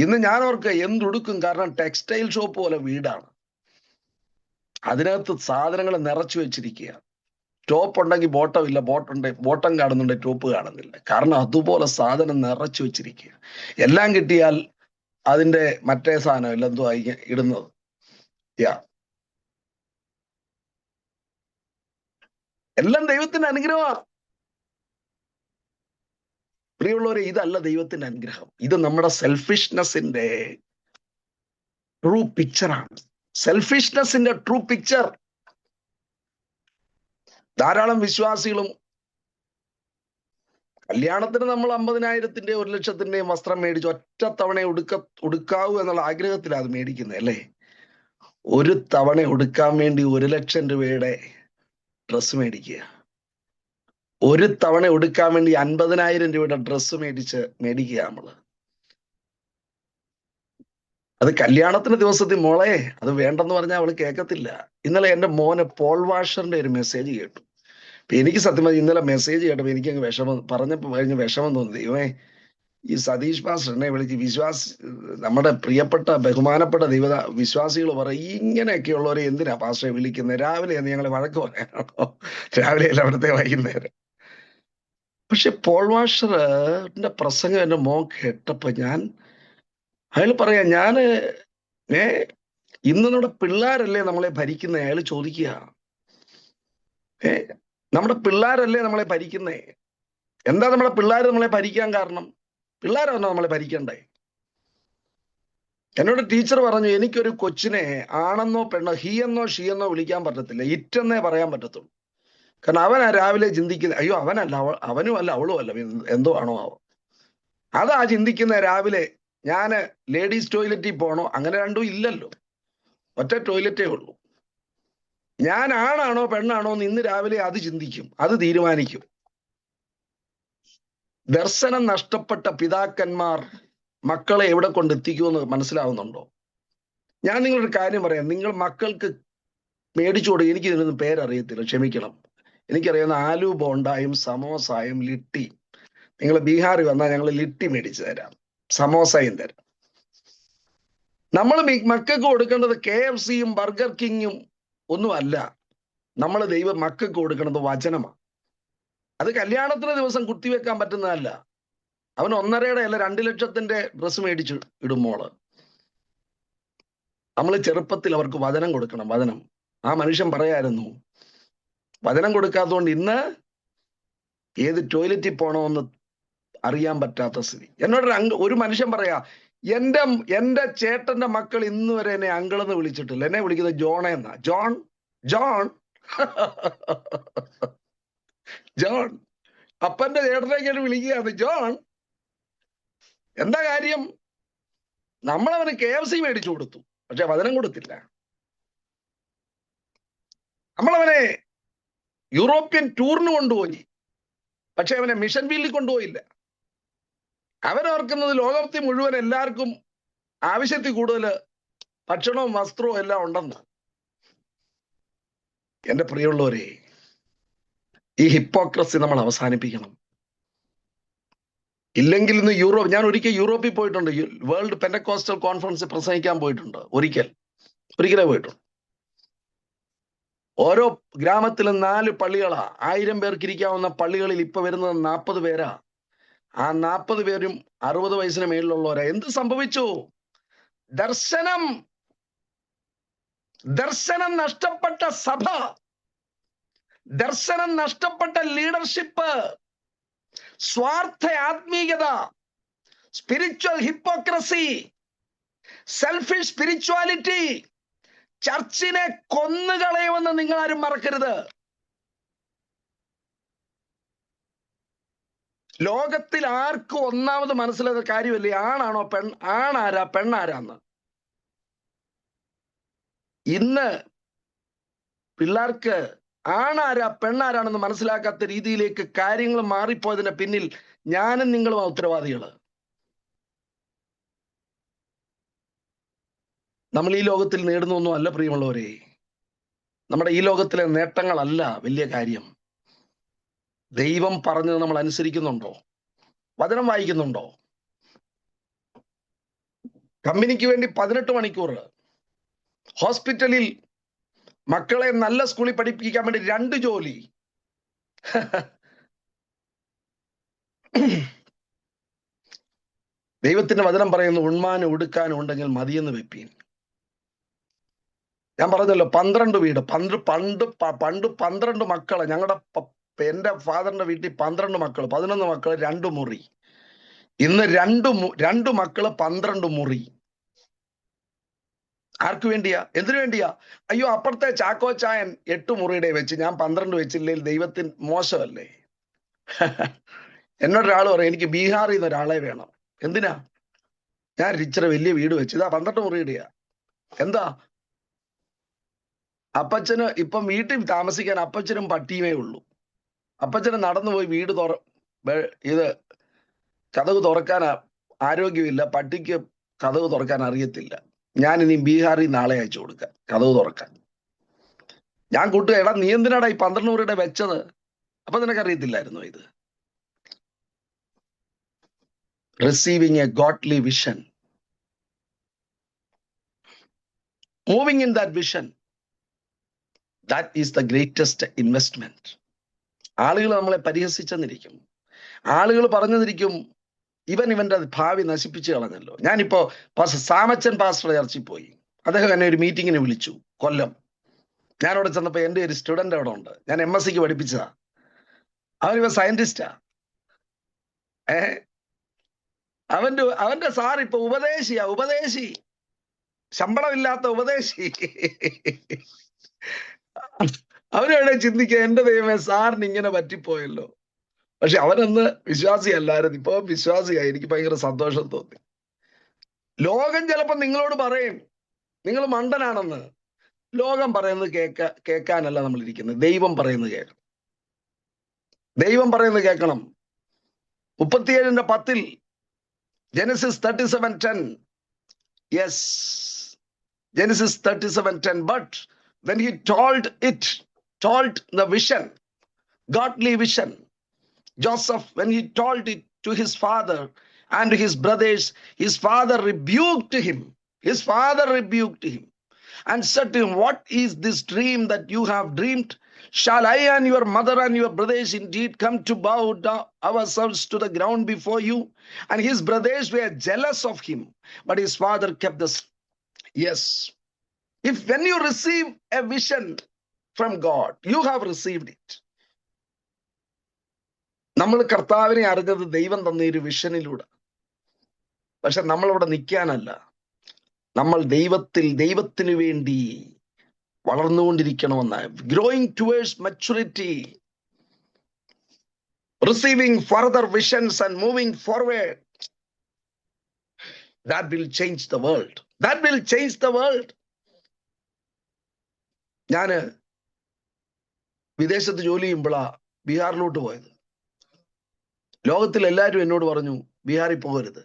ഇന്ന് ഞാൻ ഓർക്കുക എന്തുടുക്കും, കാരണം ടെക്സ്റ്റൈൽ ഷോപ്പ് പോലെ വീടാണ്. അതിനകത്ത് സാധനങ്ങൾ നിറച്ചു വെച്ചിരിക്കുക. ടോപ്പ് ഉണ്ടെങ്കിൽ ബോട്ടം ഇല്ല, ബോട്ടം കാണുന്നുണ്ടെങ്കിൽ ടോപ്പ് കാണുന്നില്ല. കാരണം അതുപോലെ സാധനം നിറച്ചു വെച്ചിരിക്കുക. എല്ലാം കിട്ടിയാൽ അതിന്റെ മറ്റേ സാധനം ഇല്ല, എന്തോ ഇടുന്നത്. എല്ലാം ദൈവത്തിന്റെ അനുഗ്രഹമാണ്. പ്രിയമുള്ളവരെ, ഇതല്ല ദൈവത്തിന്റെ അനുഗ്രഹം. ഇത് നമ്മുടെ സെൽഫിഷ്നെസിന്റെ ട്രൂ പിക്ചറാണ്. സെൽഫിഷ്നെസിന്റെ ട്രൂ പിക്ചർ. ധാരാളം വിശ്വാസികളും കല്യാണത്തിന് നമ്മൾ 50,000-ന്റെയും 1,00,000-ന്റെയും വസ്ത്രം മേടിച്ച് ഒറ്റ തവണ ഉടുക്കാവൂ എന്നുള്ള ആഗ്രഹത്തിലാണ് അത് മേടിക്കുന്നത് അല്ലേ. ഒരു തവണ ഉടുക്കാൻ വേണ്ടി 1,00,000 രൂപയുടെ ഡ്രസ്സ് മേടിക്കുക. ഒരു തവണ ഉടുക്കാൻ വേണ്ടി 50,000 രൂപയുടെ ഡ്രസ്സ് മേടിക്കുക നമ്മള്. അത് കല്യാണത്തിന് ദിവസത്തിൽ മോളെ അത് വേണ്ടെന്ന് പറഞ്ഞാൽ അവള് കേൾക്കത്തില്ല. ഇന്നലെ എൻ്റെ മോനെ പോൾ വാഷറിന്റെ ഒരു മെസ്സേജ് കേട്ടു. അപ്പൊ എനിക്ക് സത്യം പറഞ്ഞാൽ ഇന്നലെ മെസ്സേജ് കേട്ടപ്പോ എനിക്ക് അങ്ങ് വിഷമം തോന്നി. ദൈവമേ, ഈ സതീഷ് പാസ്റ്ററിനെ വിളിച്ച് നമ്മുടെ പ്രിയപ്പെട്ട ബഹുമാനപ്പെട്ട വിശ്വാസികൾ പറയും, ഇങ്ങനെയൊക്കെയുള്ളവരെ എന്തിനാ പാസ്റ്ററെ വിളിക്കുന്നത്? രാവിലെ എന്ന് ഞങ്ങൾ വഴക്ക് പറയാണോ? രാവിലെ അല്ല, അവിടുത്തെ വൈകുന്നേരം. പക്ഷെ പോൾ വാഷറിന്റെ പ്രസംഗം എൻ്റെ മോൻ കേട്ടപ്പോ അയാൾ പറയാ, ഇന്ന് നമ്മുടെ പിള്ളേരല്ലേ നമ്മളെ ഭരിക്കുന്നേ? അയാൾ ചോദിക്കുക, നമ്മുടെ പിള്ളേരല്ലേ നമ്മളെ ഭരിക്കുന്നേ? എന്താ നമ്മളെ പിള്ളേർ നമ്മളെ ഭരിക്കാൻ കാരണം? പിള്ളേരാണോ നമ്മളെ ഭരിക്കണ്ടേ? എന്നോട് ടീച്ചർ പറഞ്ഞു, എനിക്കൊരു കൊച്ചിനെ ആണെന്നോ പെണ്ണോ, ഹീ എന്നോ ഷീ എന്നോ വിളിക്കാൻ പറ്റത്തില്ല, ഇറ്റെന്നേ പറയാൻ പറ്റത്തുള്ളൂ. കാരണം അവനാ രാവിലെ ചിന്തിക്കുന്നത്, അയ്യോ അവനല്ല, അവനും അല്ല അവളും അല്ല, എന്തോ ആണോ അതാ ചിന്തിക്കുന്ന രാവിലെ. ഞാൻ ലേഡീസ് ടോയ്ലറ്റിൽ പോകണോ? അങ്ങനെ രണ്ടും ഇല്ലല്ലോ, ഒറ്റ ടോയ്ലറ്റേ ഉള്ളൂ. ഞാൻ ആണാണോ പെണ്ണാണോ എന്ന് ഇന്ന് രാവിലെ അത് ചിന്തിക്കും, അത് തീരുമാനിക്കും. ദർശനം നഷ്ടപ്പെട്ട പിതാക്കന്മാർ മക്കളെ എവിടെ കൊണ്ടെത്തിക്കുമെന്ന് മനസ്സിലാവുന്നുണ്ടോ? ഞാൻ നിങ്ങളൊരു കാര്യം പറയാം. നിങ്ങൾ മക്കൾക്ക് മേടിച്ചു കൊടുക്കുക. എനിക്ക് ഇതിനൊന്നും പേരറിയത്തില്ല, ക്ഷമിക്കണം. എനിക്കറിയാവുന്ന ആലു ബോണ്ടായും സമോസായും ലിട്ടി. നിങ്ങൾ ബീഹാറിൽ വന്നാൽ ഞങ്ങൾ ലിട്ടി മേടിച്ചു തരാം, സമോസയും തരാം. നമ്മൾ മക്കൾക്ക് കൊടുക്കേണ്ടത് KFCയും ബർഗർ കിങ്ങും ഒന്നും അല്ല. നമ്മൾ മക്കൾക്ക് കൊടുക്കേണ്ടത് വചനമാണ്. അത് കല്യാണത്തിന് ദിവസം കുത്തിവെക്കാൻ പറ്റുന്നതല്ല. അവൻ 1.5 അല്ല 2 ലക്ഷത്തിന്റെ ഡ്രസ്സ് മേടിച്ചു ഇടുമ്പോള് നമ്മൾ ചെറുപ്പത്തിൽ അവർക്ക് വചനം കൊടുക്കണം. വചനം. ആ മനുഷ്യൻ പറയായിരുന്നു, വചനം കൊടുക്കാത്തതുകൊണ്ട് ഇന്ന് ഏത് ടോയ്ലറ്റിൽ പോകണമെന്ന് അറിയാൻ പറ്റാത്ത സ്ഥിതി. എന്നോട് ഒരു മനുഷ്യൻ പറയാ, എന്റെ ചേട്ടന്റെ മക്കൾ ഇന്ന് വരെ എന്നെ അങ്കിളെന്ന് വിളിച്ചിട്ടില്ല. എന്നെ വിളിക്കുന്നത് ജോണേ എന്നാ. John John John. അപ്പന്റെ ചേട്ടനേക്കാണ് വിളിക്കുകയാണ് ജോൺ. എന്താ കാര്യം? നമ്മളവന് KFC മേടിച്ചു കൊടുത്തു, പക്ഷെ വചനം കൊടുത്തില്ല. നമ്മളവനെ യൂറോപ്യൻ ടൂറിന് കൊണ്ടുപോയി, പക്ഷെ അവനെ മിഷൻ ഫീൽഡിൽ കൊണ്ടുപോയില്ല. അവനോർക്കുന്നത് ലോകത്തിൽ മുഴുവൻ എല്ലാവർക്കും ആവശ്യത്തിൽ കൂടുതൽ ഭക്ഷണവും വസ്ത്രവും എല്ലാം ഉണ്ടെന്ന്. എന്റെ പ്രിയമുള്ളവരെ, ഈ ഹിപ്പോക്രസി നമ്മൾ അവസാനിപ്പിക്കണം. ഇല്ലെങ്കിൽ ഇന്ന് ഞാൻ ഒരിക്കൽ യൂറോപ്പിൽ പോയിട്ടുണ്ട്. വേൾഡ് പെന്റക്കോസ്റ്റൽ കോൺഫറൻസിൽ പ്രസംഗിക്കാൻ പോയിട്ടുണ്ട്. ഒരിക്കലേ പോയിട്ടുണ്ട്. ഓരോ ഗ്രാമത്തിലും 4 പള്ളികളാ. 1000 പേർക്ക് ഇരിക്കാവുന്ന പള്ളികളിൽ ഇപ്പൊ വരുന്നത് 40 പേരാ. ആ 40 പേരും 60 വയസ്സിന് മേളിലുള്ളവരാ. എന്ത് സംഭവിച്ചു? ദർശനം നഷ്ടപ്പെട്ട സഭ, ദർശനം നഷ്ടപ്പെട്ട ലീഡർഷിപ്പ്, സ്വാർത്ഥ ആത്മീയത, സ്പിരിച്വൽ ഹിപ്പോക്രസി, സെൽഫിഷ് സ്പിരിച്വാലിറ്റി ചർച്ചിനെ കൊന്നുകളയുമെന്ന് നിങ്ങൾ ആരും മറക്കരുത്. ലോകത്തിൽ ആർക്കും ഒന്നാമത് മനസ്സിലാത്ത കാര്യമല്ലേ ആണാണോ ആണാരാ പെണ്ണാരാന്ന്. ഇന്ന് പിള്ളേർക്ക് ആണാരാ പെണ്ണാരാണെന്ന് മനസ്സിലാക്കാത്ത രീതിയിലേക്ക് കാര്യങ്ങൾ മാറിപ്പോയതിന് പിന്നിൽ ഞാനും നിങ്ങളും ഉത്തരവാദികള്. നമ്മൾ ഈ ലോകത്തിൽ നേടുന്നൊന്നും അല്ല പ്രിയമുള്ളവരെ. നമ്മുടെ ഈ ലോകത്തിലെ നേട്ടങ്ങളല്ല വലിയ കാര്യം. ദൈവം പറഞ്ഞത് നമ്മൾ അനുസരിക്കുന്നുണ്ടോ? വചനം വായിക്കുന്നുണ്ടോ? കമ്പനിക്ക് വേണ്ടി 18 മണിക്കൂർ, ഹോസ്പിറ്റലിൽ മക്കളെ നല്ല സ്കൂളിൽ പഠിപ്പിക്കാൻ വേണ്ടി 2 ജോലി. ദൈവത്തിന്റെ വചനം പറയുന്നു, ഉണ്മാനും ഉടുക്കാനും ഉണ്ടെങ്കിൽ മതിയെന്ന് വെപ്പീൻ. ഞാൻ പറഞ്ഞല്ലോ 12 വീട്. പണ്ട് 12 മക്കള്. എന്റെ ഫാദറിന്റെ വീട്ടിൽ 12 മക്കള്, 11 മക്കള്, 2 മുറി. ഇന്ന് 2 മക്കള് 12 മുറി. ആർക്കു വേണ്ടിയാ? എന്തിനു വേണ്ടിയാ? അയ്യോ, അപ്പുറത്തെ ചാക്കോച്ചായൻ 8 മുറിയുടെ വെച്ച്, ഞാൻ 12 വെച്ചില്ലെങ്കിൽ ദൈവത്തിന് മോശമല്ലേ? എന്നോടൊരാൾ പറയും, എനിക്ക് ബീഹാറിൽ നിന്ന് ഒരാളെ വേണം. എന്തിനാ? ഞാൻ ഇച്ചിരി വലിയ വീട് വെച്ച്, ഇതാ 12 മുറിയുടെയാ. എന്താ? അപ്പച്ചന് ഇപ്പം വീട്ടിൽ താമസിക്കാൻ അപ്പച്ചനും പട്ടിയുമേ ഉള്ളൂ. അപ്പച്ചന് നടന്നുപോയി ഇത് കതക് തുറക്കാൻ ആരോഗ്യമില്ല, പട്ടിക്ക് കതക് തുറക്കാൻ അറിയത്തില്ല. ഞാൻ ഇനി ബീഹാറിൽ നാളെ അയച്ചു കൊടുക്കാം കതക് തുറക്കാൻ. ഞാൻ കൂട്ടുക, എടാ നീ എന്തിനാടാ ഈ 12 മുറിയുടെ വെച്ചത്? അപ്പൊ നിനക്കറിയത്തില്ലായിരുന്നോ ഇത്? Receiving A godly vision, moving in that vision, that is the greatest investment. ആളുകൾ നമ്മളെ പരിഹസിച്ചെന്നിരിക്കും, ആളുകൾ പറഞ്ഞതിരിക്കും, ഇവന്റെ ഭാവി നശിപ്പിച്ചു കളഞ്ഞല്ലോ. ഞാനിപ്പോ സാമച്ചൻ പാസ്റ്റർ ചർച്ചിൽ പോയി. അദ്ദേഹം എന്നെ ഒരു മീറ്റിങ്ങിന് വിളിച്ചു, കൊല്ലം. ഞാനവിടെ ചെന്നപ്പോ എൻ്റെ ഒരു സ്റ്റുഡന്റ് അവിടെ ഉണ്ട്. ഞാൻ MSc പഠിപ്പിച്ചതാ. അവനിപ്പോ സയന്റിസ്റ്റാ. അവന്റെ സാർ ഇപ്പൊ ഉപദേശി, ശമ്പളമില്ലാത്ത ഉപദേശി. അവരെവിടെ ചിന്തിക്കുക, എന്റെ ദൈവമേ, സാറിന് ഇങ്ങനെ പറ്റിപ്പോയല്ലോ. പക്ഷെ അവനന്ന് വിശ്വാസിയല്ലായിരുന്നു, ഇപ്പൊ വിശ്വാസിയായി. എനിക്ക് ഭയങ്കര സന്തോഷം തോന്നി. ലോകം ചിലപ്പോൾ നിങ്ങളോട് പറയും നിങ്ങൾ മണ്ടനാണെന്ന്. ലോകം പറയുന്നത് കേൾക്കാനല്ല നമ്മൾ ഇരിക്കുന്നത്. ദൈവം പറയുന്നത് കേൾക്കണം. ദൈവം പറയുന്നത് കേൾക്കണം. 37:10 Genesis 37:10. Yes, Genesis 37:10. But when he told the vision, godly vision, Joseph, when he told it to his father and his brothers, his father rebuked him. His father rebuked him and said to him, what is this dream that you have dreamed? Shall I and your mother and your brothers indeed come to bow down ourselves to the ground before you? And his brothers were jealous of him, but his father kept this. Yes, if when you receive a vision from God, you have received it. നമ്മൾ കർത്താവിനെ അറിഞ്ഞത് ദൈവം തന്ന ഒരു വിഷനിലൂടെ. പക്ഷെ നമ്മളവിടെ നിൽക്കാനല്ല, നമ്മൾ ദൈവത്തിന് വേണ്ടി വളർന്നുകൊണ്ടിരിക്കണമെന്ന്. Growing towards maturity, receiving further visions and moving forward. That will change the world. That will change the world. ഞാന് വിദേശത്ത് ജോലി ചെയ്യുമ്പോഴാ ബീഹാറിലോട്ട് പോയത്. ലോകത്തിൽ എല്ലാവരും എന്നോട് പറഞ്ഞു ബീഹാറിൽ പോകരുത്.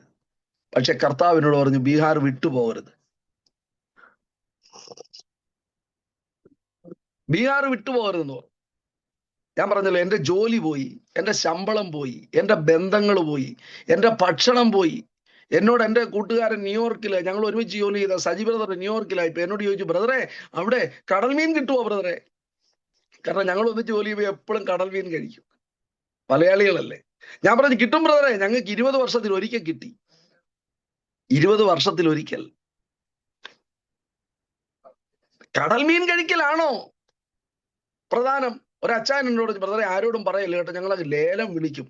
പക്ഷെ കർത്താവ് എന്നോട് പറഞ്ഞു ബീഹാർ വിട്ടുപോകരുത്. ബീഹാർ വിട്ടുപോകരുതെന്ന് പറഞ്ഞു. ഞാൻ പറഞ്ഞല്ലോ, എൻ്റെ ജോലി പോയി, എൻ്റെ ശമ്പളം പോയി, എൻ്റെ ബന്ധങ്ങൾ പോയി, എൻ്റെ ഭക്ഷണം പോയി. എന്നോട് എൻ്റെ കൂട്ടുകാരൻ ന്യൂയോർക്കില്, ഞങ്ങൾ ഒരുമിച്ച് ജോലി ചെയ്ത സജി ബ്രദർ ന്യൂയോർക്കിലായിപ്പോ എന്നോട് ചോദിച്ചു, ബ്രദറെ അവിടെ കടൽ മീൻ കിട്ടുമോ ബ്രദറെ? കാരണം ഞങ്ങൾ ഒന്നിച്ച് ജോലി ചെയ്യുമ്പോൾ എപ്പോഴും കടൽ മീൻ കഴിക്കും, മലയാളികളല്ലേ. ഞാൻ പറഞ്ഞു കിട്ടും ബ്രദറെ, ഞങ്ങൾക്ക് 20 വർഷത്തിൽ ഒരിക്കൽ കിട്ടി. 20 വർഷത്തിൽ ഒരിക്കൽ കടൽ മീൻ കഴിക്കലാണോ പ്രധാനം? ഒരച്ചാൻ എന്നോട്, ബ്രദറെ ആരോടും പറയല്ല കേട്ടോ, ഞങ്ങളങ്ങ് ലേലം വിളിക്കും,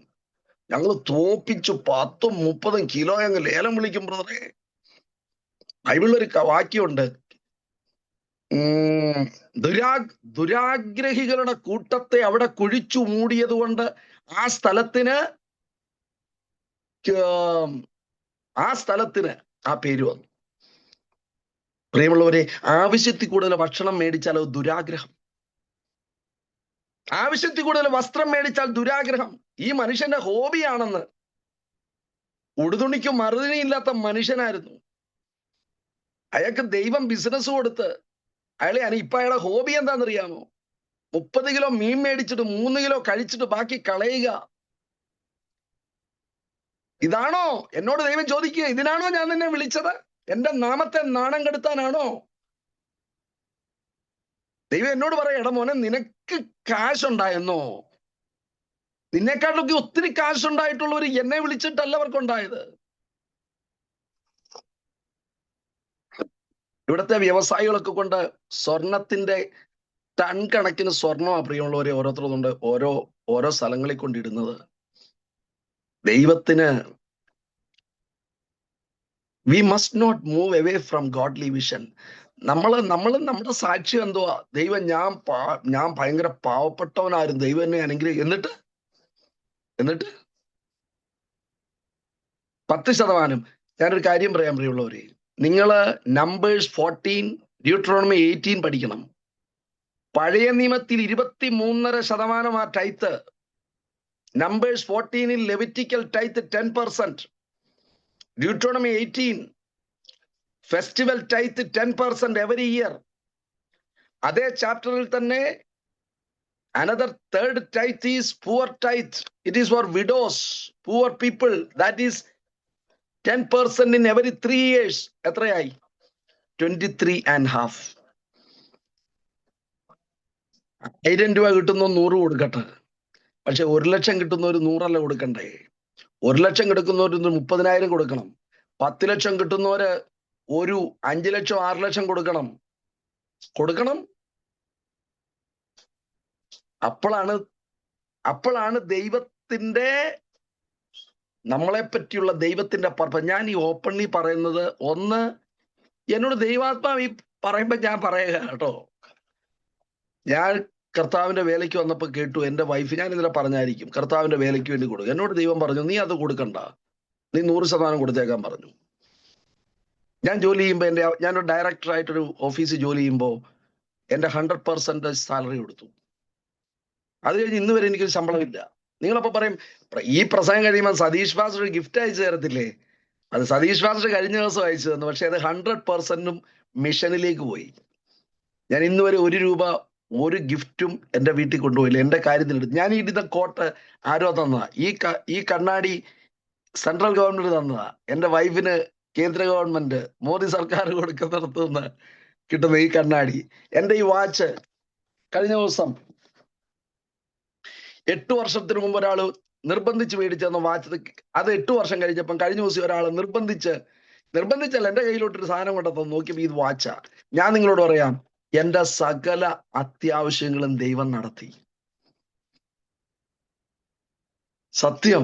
ഞങ്ങൾ തോപ്പിച്ചു 10-30 കിലോ അങ്ങ് ലേലം വിളിക്കും ബ്രദറെ. ബൈബിളിലൊരു വാക്യമുണ്ട്, ദുരാഗ്രഹികളുടെ കൂട്ടത്തെ അവിടെ കുഴിച്ചു മൂടിയത് കൊണ്ട് ആ സ്ഥലത്തിന് ആ പേര് വന്നു. പ്രിയമുള്ളവരെ, ആവശ്യത്തിൽ കൂടുതൽ ഭക്ഷണം മേടിച്ചാൽ അത് ദുരാഗ്രഹം. ആവശ്യത്തിൽ കൂടുതൽ വസ്ത്രം മേടിച്ചാൽ ദുരാഗ്രഹം. ഈ മനുഷ്യന്റെ ഹോബിയാണെന്ന്. ഉടുതുണിക്കും മറുതുണിയില്ലാത്ത മനുഷ്യനായിരുന്നു. അയാൾക്ക് ദൈവം ബിസിനസ് കൊടുത്ത് ഇപ്പൊ അയാളുടെ ഹോബി എന്താണെന്നറിയാമോ? 30 കിലോ മീൻ മേടിച്ചിട്ട് 3 കിലോ കഴിച്ചിട്ട് ബാക്കി കളയുക. ഇതാണോ എന്നോട് ദൈവം ചോദിക്കുക? ഇതിനാണോ ഞാൻ നിന്നെ വിളിച്ചത്? എന്റെ നാമത്തെ നാണം കെടുത്താനാണോ? ദൈവം എന്നോട് പറയാം, എടാ മോനെ, നിനക്ക് കാശുണ്ടായെന്നോ? നിന്നെക്കാട്ടിലൊക്കെ ഒത്തിരി കാശുണ്ടായിട്ടുള്ളവർ എന്നെ വിളിച്ചിട്ടല്ല അവർക്കുണ്ടായത്. ഇവിടുത്തെ വ്യവസായികളൊക്കെ കൊണ്ട് സ്വർണത്തിന്റെ ടൺ കണക്കിന് സ്വർണ്ണമാ പ്രിയമുള്ളവരെ ഓരോരുത്തരുണ്ട് ഓരോ സ്ഥലങ്ങളിൽ കൊണ്ടിടുന്നത്. ദൈവത്തിന് we must not move away from godly vision. നമ്മുടെ സാക്ഷ്യം എന്തുവാ? ദൈവം, ഞാൻ ഭയങ്കര പാവപ്പെട്ടവനായിരുന്നു, ദൈവം എന്നെ അനുഗ്രഹിക്കും. എന്നിട്ട് 10%. ഞാനൊരു കാര്യം പറയാൻ പ്രിയമുള്ളവരെ, നിങ്ങള് നമ്പേഴ്സ് 14, ഡ്യൂട്രോണമി 18 പഠിക്കണം. പഴയ നിയമത്തിൽ 23.5% ആ tithe. Numbers 14 Levitical tithe 10%. Deuteronomy 18 festival tithe 10% every year. അതേ ചാപ്റ്ററിൽ തന്നെ another third tithe is poor tithe. It is for widows, poor people. That is 10% in every 3 years. എത്രയായി? 23.5. 1000 രൂപ കിട്ടുന്ന 100 കൊടുക്കട്ടെ. പക്ഷെ 1 ലക്ഷം കിട്ടുന്നവർ 100 കൊടുക്കണ്ടേ? 1 ലക്ഷം കിടക്കുന്നവർ 30,000 കൊടുക്കണം. 10 ലക്ഷം കിട്ടുന്നവര് 5 ലക്ഷം 6 ലക്ഷം കൊടുക്കണം. അപ്പോഴാണ് ദൈവത്തിന്റെ, നമ്മളെ പറ്റിയുള്ള ദൈവത്തിന്റെ പർപ്പസ്. ഞാൻ ഈ ഓപ്പൺലി പറയുന്നത്, ഒന്ന്, എന്നോട് ദൈവാത്മാവ് ഈ പറയുമ്പോ ഞാൻ പറയുക കേട്ടോ. ഞാൻ കർത്താവിന്റെ വേലയ്ക്ക് വന്നപ്പോ കേട്ടു, എന്റെ വൈഫ്, ഞാൻ ഇന്നലെ പറഞ്ഞായിരിക്കും, കർത്താവിന്റെ വേലയ്ക്ക് വേണ്ടി കൊടുക്കും. എന്നോട് ദൈവം പറഞ്ഞു, നീ അത് കൊടുക്കണ്ട, നീ 100% കൊടുത്തേക്കാൻ പറഞ്ഞു. ഞാൻ ജോലി ചെയ്യുമ്പോൾ ഞാനൊരു ഡയറക്ടറായിട്ടൊരു ഓഫീസിൽ ജോലി ചെയ്യുമ്പോൾ എൻ്റെ 100% സാലറി കൊടുത്തു. അത് കഴിഞ്ഞ് ഇന്ന് വരെ എനിക്ക് ശമ്പളമില്ല. നിങ്ങളപ്പോൾ പറയും ഈ പ്രസംഗം കഴിയുമ്പോൾ സതീഷ് പാസ്റ്റർ ഒരു ഗിഫ്റ്റ് അയച്ചു തരത്തില്ലേ? അത് സതീഷ് പാസ്റ്റർ കഴിഞ്ഞ ദിവസം അയച്ചു തന്നു. പക്ഷെ അത് 100% മിഷനിലേക്ക് പോയി. ഞാൻ ഇന്ന് വരെ 1 രൂപ ഒരു ഗിഫ്റ്റും എൻ്റെ വീട്ടിൽ കൊണ്ടുപോയില്ല. എൻ്റെ കാര്യത്തിലെടുത്ത് ഞാൻ ഇടുന്ന കോട്ട് ആരോ തന്നതാ. ഈ കണ്ണാടി സെൻട്രൽ ഗവൺമെന്റ് തന്നതാ. എൻ്റെ വൈഫിന് കേന്ദ്ര ഗവൺമെന്റ് മോദി സർക്കാർ കൊടുക്കുന്നിടത്ത് നിന്ന് കിട്ടുന്ന ഈ കണ്ണാടി. എൻ്റെ ഈ വാച്ച് കഴിഞ്ഞ ദിവസം 8 വർഷത്തിന് മുമ്പ് ഒരാൾ നിർബന്ധിച്ച് മേടിച്ചെന്ന വാച്ച്, അത് 8 വർഷം കഴിഞ്ഞപ്പം കഴിഞ്ഞ ദിവസം ഒരാൾ നിർബന്ധിച്ചല്ല എൻ്റെ കയ്യിലോട്ടൊരു സാധനം കൊണ്ടു നോക്കിയപ്പോൾ ഇത് വാച്ചാ. ഞാൻ നിങ്ങളോട് പറയാം, എൻ്റെ സകല അത്യാവശ്യങ്ങളും ദൈവം നടത്തി. സത്യം.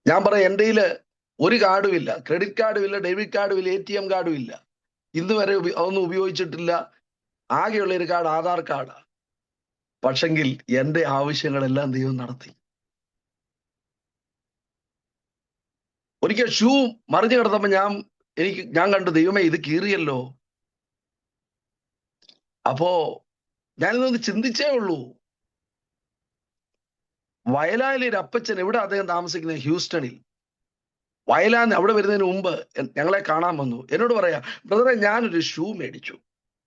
ഞാൻ പറയാം, എൻ്റെ കയ്യില് ഒരു കാർഡും ഇല്ല, ക്രെഡിറ്റ് കാർഡും ഇല്ല, ഡെബിറ്റ് കാർഡും ഇല്ല, ATM കാർഡും ഇല്ല. ഇന്ന് വരെ അതൊന്നും ഉപയോഗിച്ചിട്ടില്ല. ആകെയുള്ള ഒരു കാർഡ് ആധാർ കാർഡാ. പക്ഷെങ്കിൽ എൻ്റെ ആവശ്യങ്ങളെല്ലാം ദൈവം നടത്തി. ഒരിക്കൽ ഷൂ മറിഞ്ഞു കിടന്നപ്പോ ഞാൻ കണ്ടു, ദൈവമേ ഇത് കീറിയല്ലോ. അപ്പോ ഞാനിതൊന്ന് ചിന്തിച്ചേ ഉള്ളൂ. വയലായിലെ ഒരു അപ്പച്ചൻ, എവിടെ അദ്ദേഹം താമസിക്കുന്നത്? ഹ്യൂസ്റ്റണിൽ. വയലാന്ന് അവിടെ വരുന്നതിന് മുമ്പ് ഞങ്ങളെ കാണാൻ വന്നു. എന്നോട് പറയാ, ബ്രദറെ ഞാനൊരു ഷൂ മേടിച്ചു.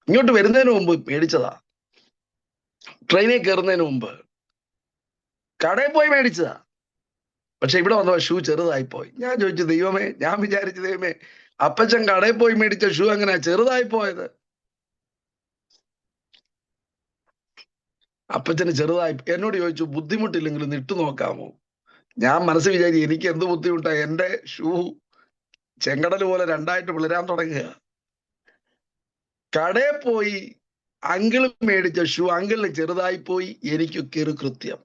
ഇങ്ങോട്ട് വരുന്നതിന് മുമ്പ് മേടിച്ചതാ. ട്രെയിനിൽ കയറുന്നതിന് മുമ്പ് കടയിൽ പോയി മേടിച്ചതാ. പക്ഷെ ഇവിടെ വന്നപ്പോ ഷൂ ചെറുതായിപ്പോയി. ഞാൻ ചോദിച്ചു, ദൈവമേ, ഞാൻ വിചാരിച്ചു ദൈവമേ, അപ്പച്ചൻ കടയിൽ പോയി മേടിച്ച ഷൂ എങ്ങനെയാ ചെറുതായി പോയത്? അപ്പച്ചന് ചെറുതായി. എന്നോട് ചോദിച്ചു, ബുദ്ധിമുട്ടില്ലെങ്കിലും ഒന്ന് ഇട്ടു നോക്കാമോ? ഞാൻ മനസ്സിൽ വിചാരിച്ചു, എനിക്ക് എന്ത് ബുദ്ധിമുട്ടാ, എൻ്റെ ഷൂ ചെങ്കടൽ പോലെ രണ്ടായിട്ട് പിളരാൻ തുടങ്ങുക. കടയിൽ പോയി അങ്കിൾ മേടിച്ച ഷൂ അങ്കിളിന് ചെറുതായി പോയി, എനിക്കൊക്കെ ഒരു കൃത്യം.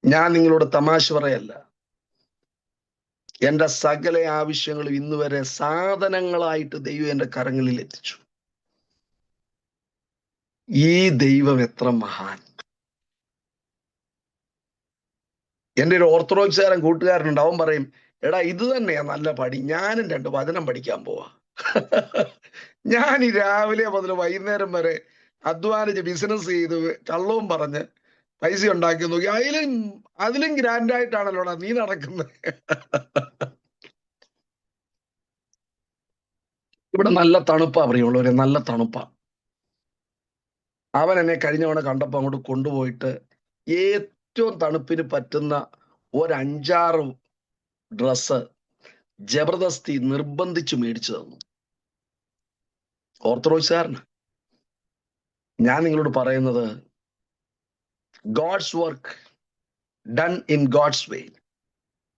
ഞാൻ നിങ്ങളോട് തമാശ പറയല്ല. എൻ്റെ സകല ആവശ്യങ്ങളും ഇന്ന് വരെ സാധനങ്ങളായിട്ട് ദൈവം എൻ്റെ കരങ്ങളിൽ എത്തിച്ചു. ഈ ദൈവം എത്ര മഹാൻ! എൻ്റെ ഒരു ഓർത്തഡോക്സുകാരൻ കൂട്ടുകാരനുണ്ട്. അവൻ പറയും, എടാ ഇത് തന്നെയാ നല്ല പടി, ഞാനും 2 വചനം പഠിക്കാൻ പോവാ. ഞാൻ ഈ രാവിലെ മുതൽ വൈകുന്നേരം വരെ അധ്വാനിച്ച് ബിസിനസ് ചെയ്ത് കള്ളവും പറഞ്ഞ് പൈസ ഉണ്ടാക്കി നോക്കി, അതിലും ഗ്രാൻഡായിട്ടാണല്ലോടാ നീ നടക്കുന്നത്. ഇവിടെ നല്ല തണുപ്പാ പ്രിയമുള്ളവരെ, നല്ല തണുപ്പാ. അവൻ എന്നെ കഴിഞ്ഞ തവണ കണ്ടപ്പോൾ അങ്ങോട്ട് കൊണ്ടുപോയിട്ട് ഏറ്റവും തണുപ്പിന് പറ്റുന്ന 5-6 ഡ്രസ്സ് ജബർദസ്തി നിർബന്ധിച്ച് മേടിച്ചു തന്നു. ഓർത്തഡോക്സുകാരന്. ഞാൻ നിങ്ങളോട് പറയുന്നത്, God's work done in God's way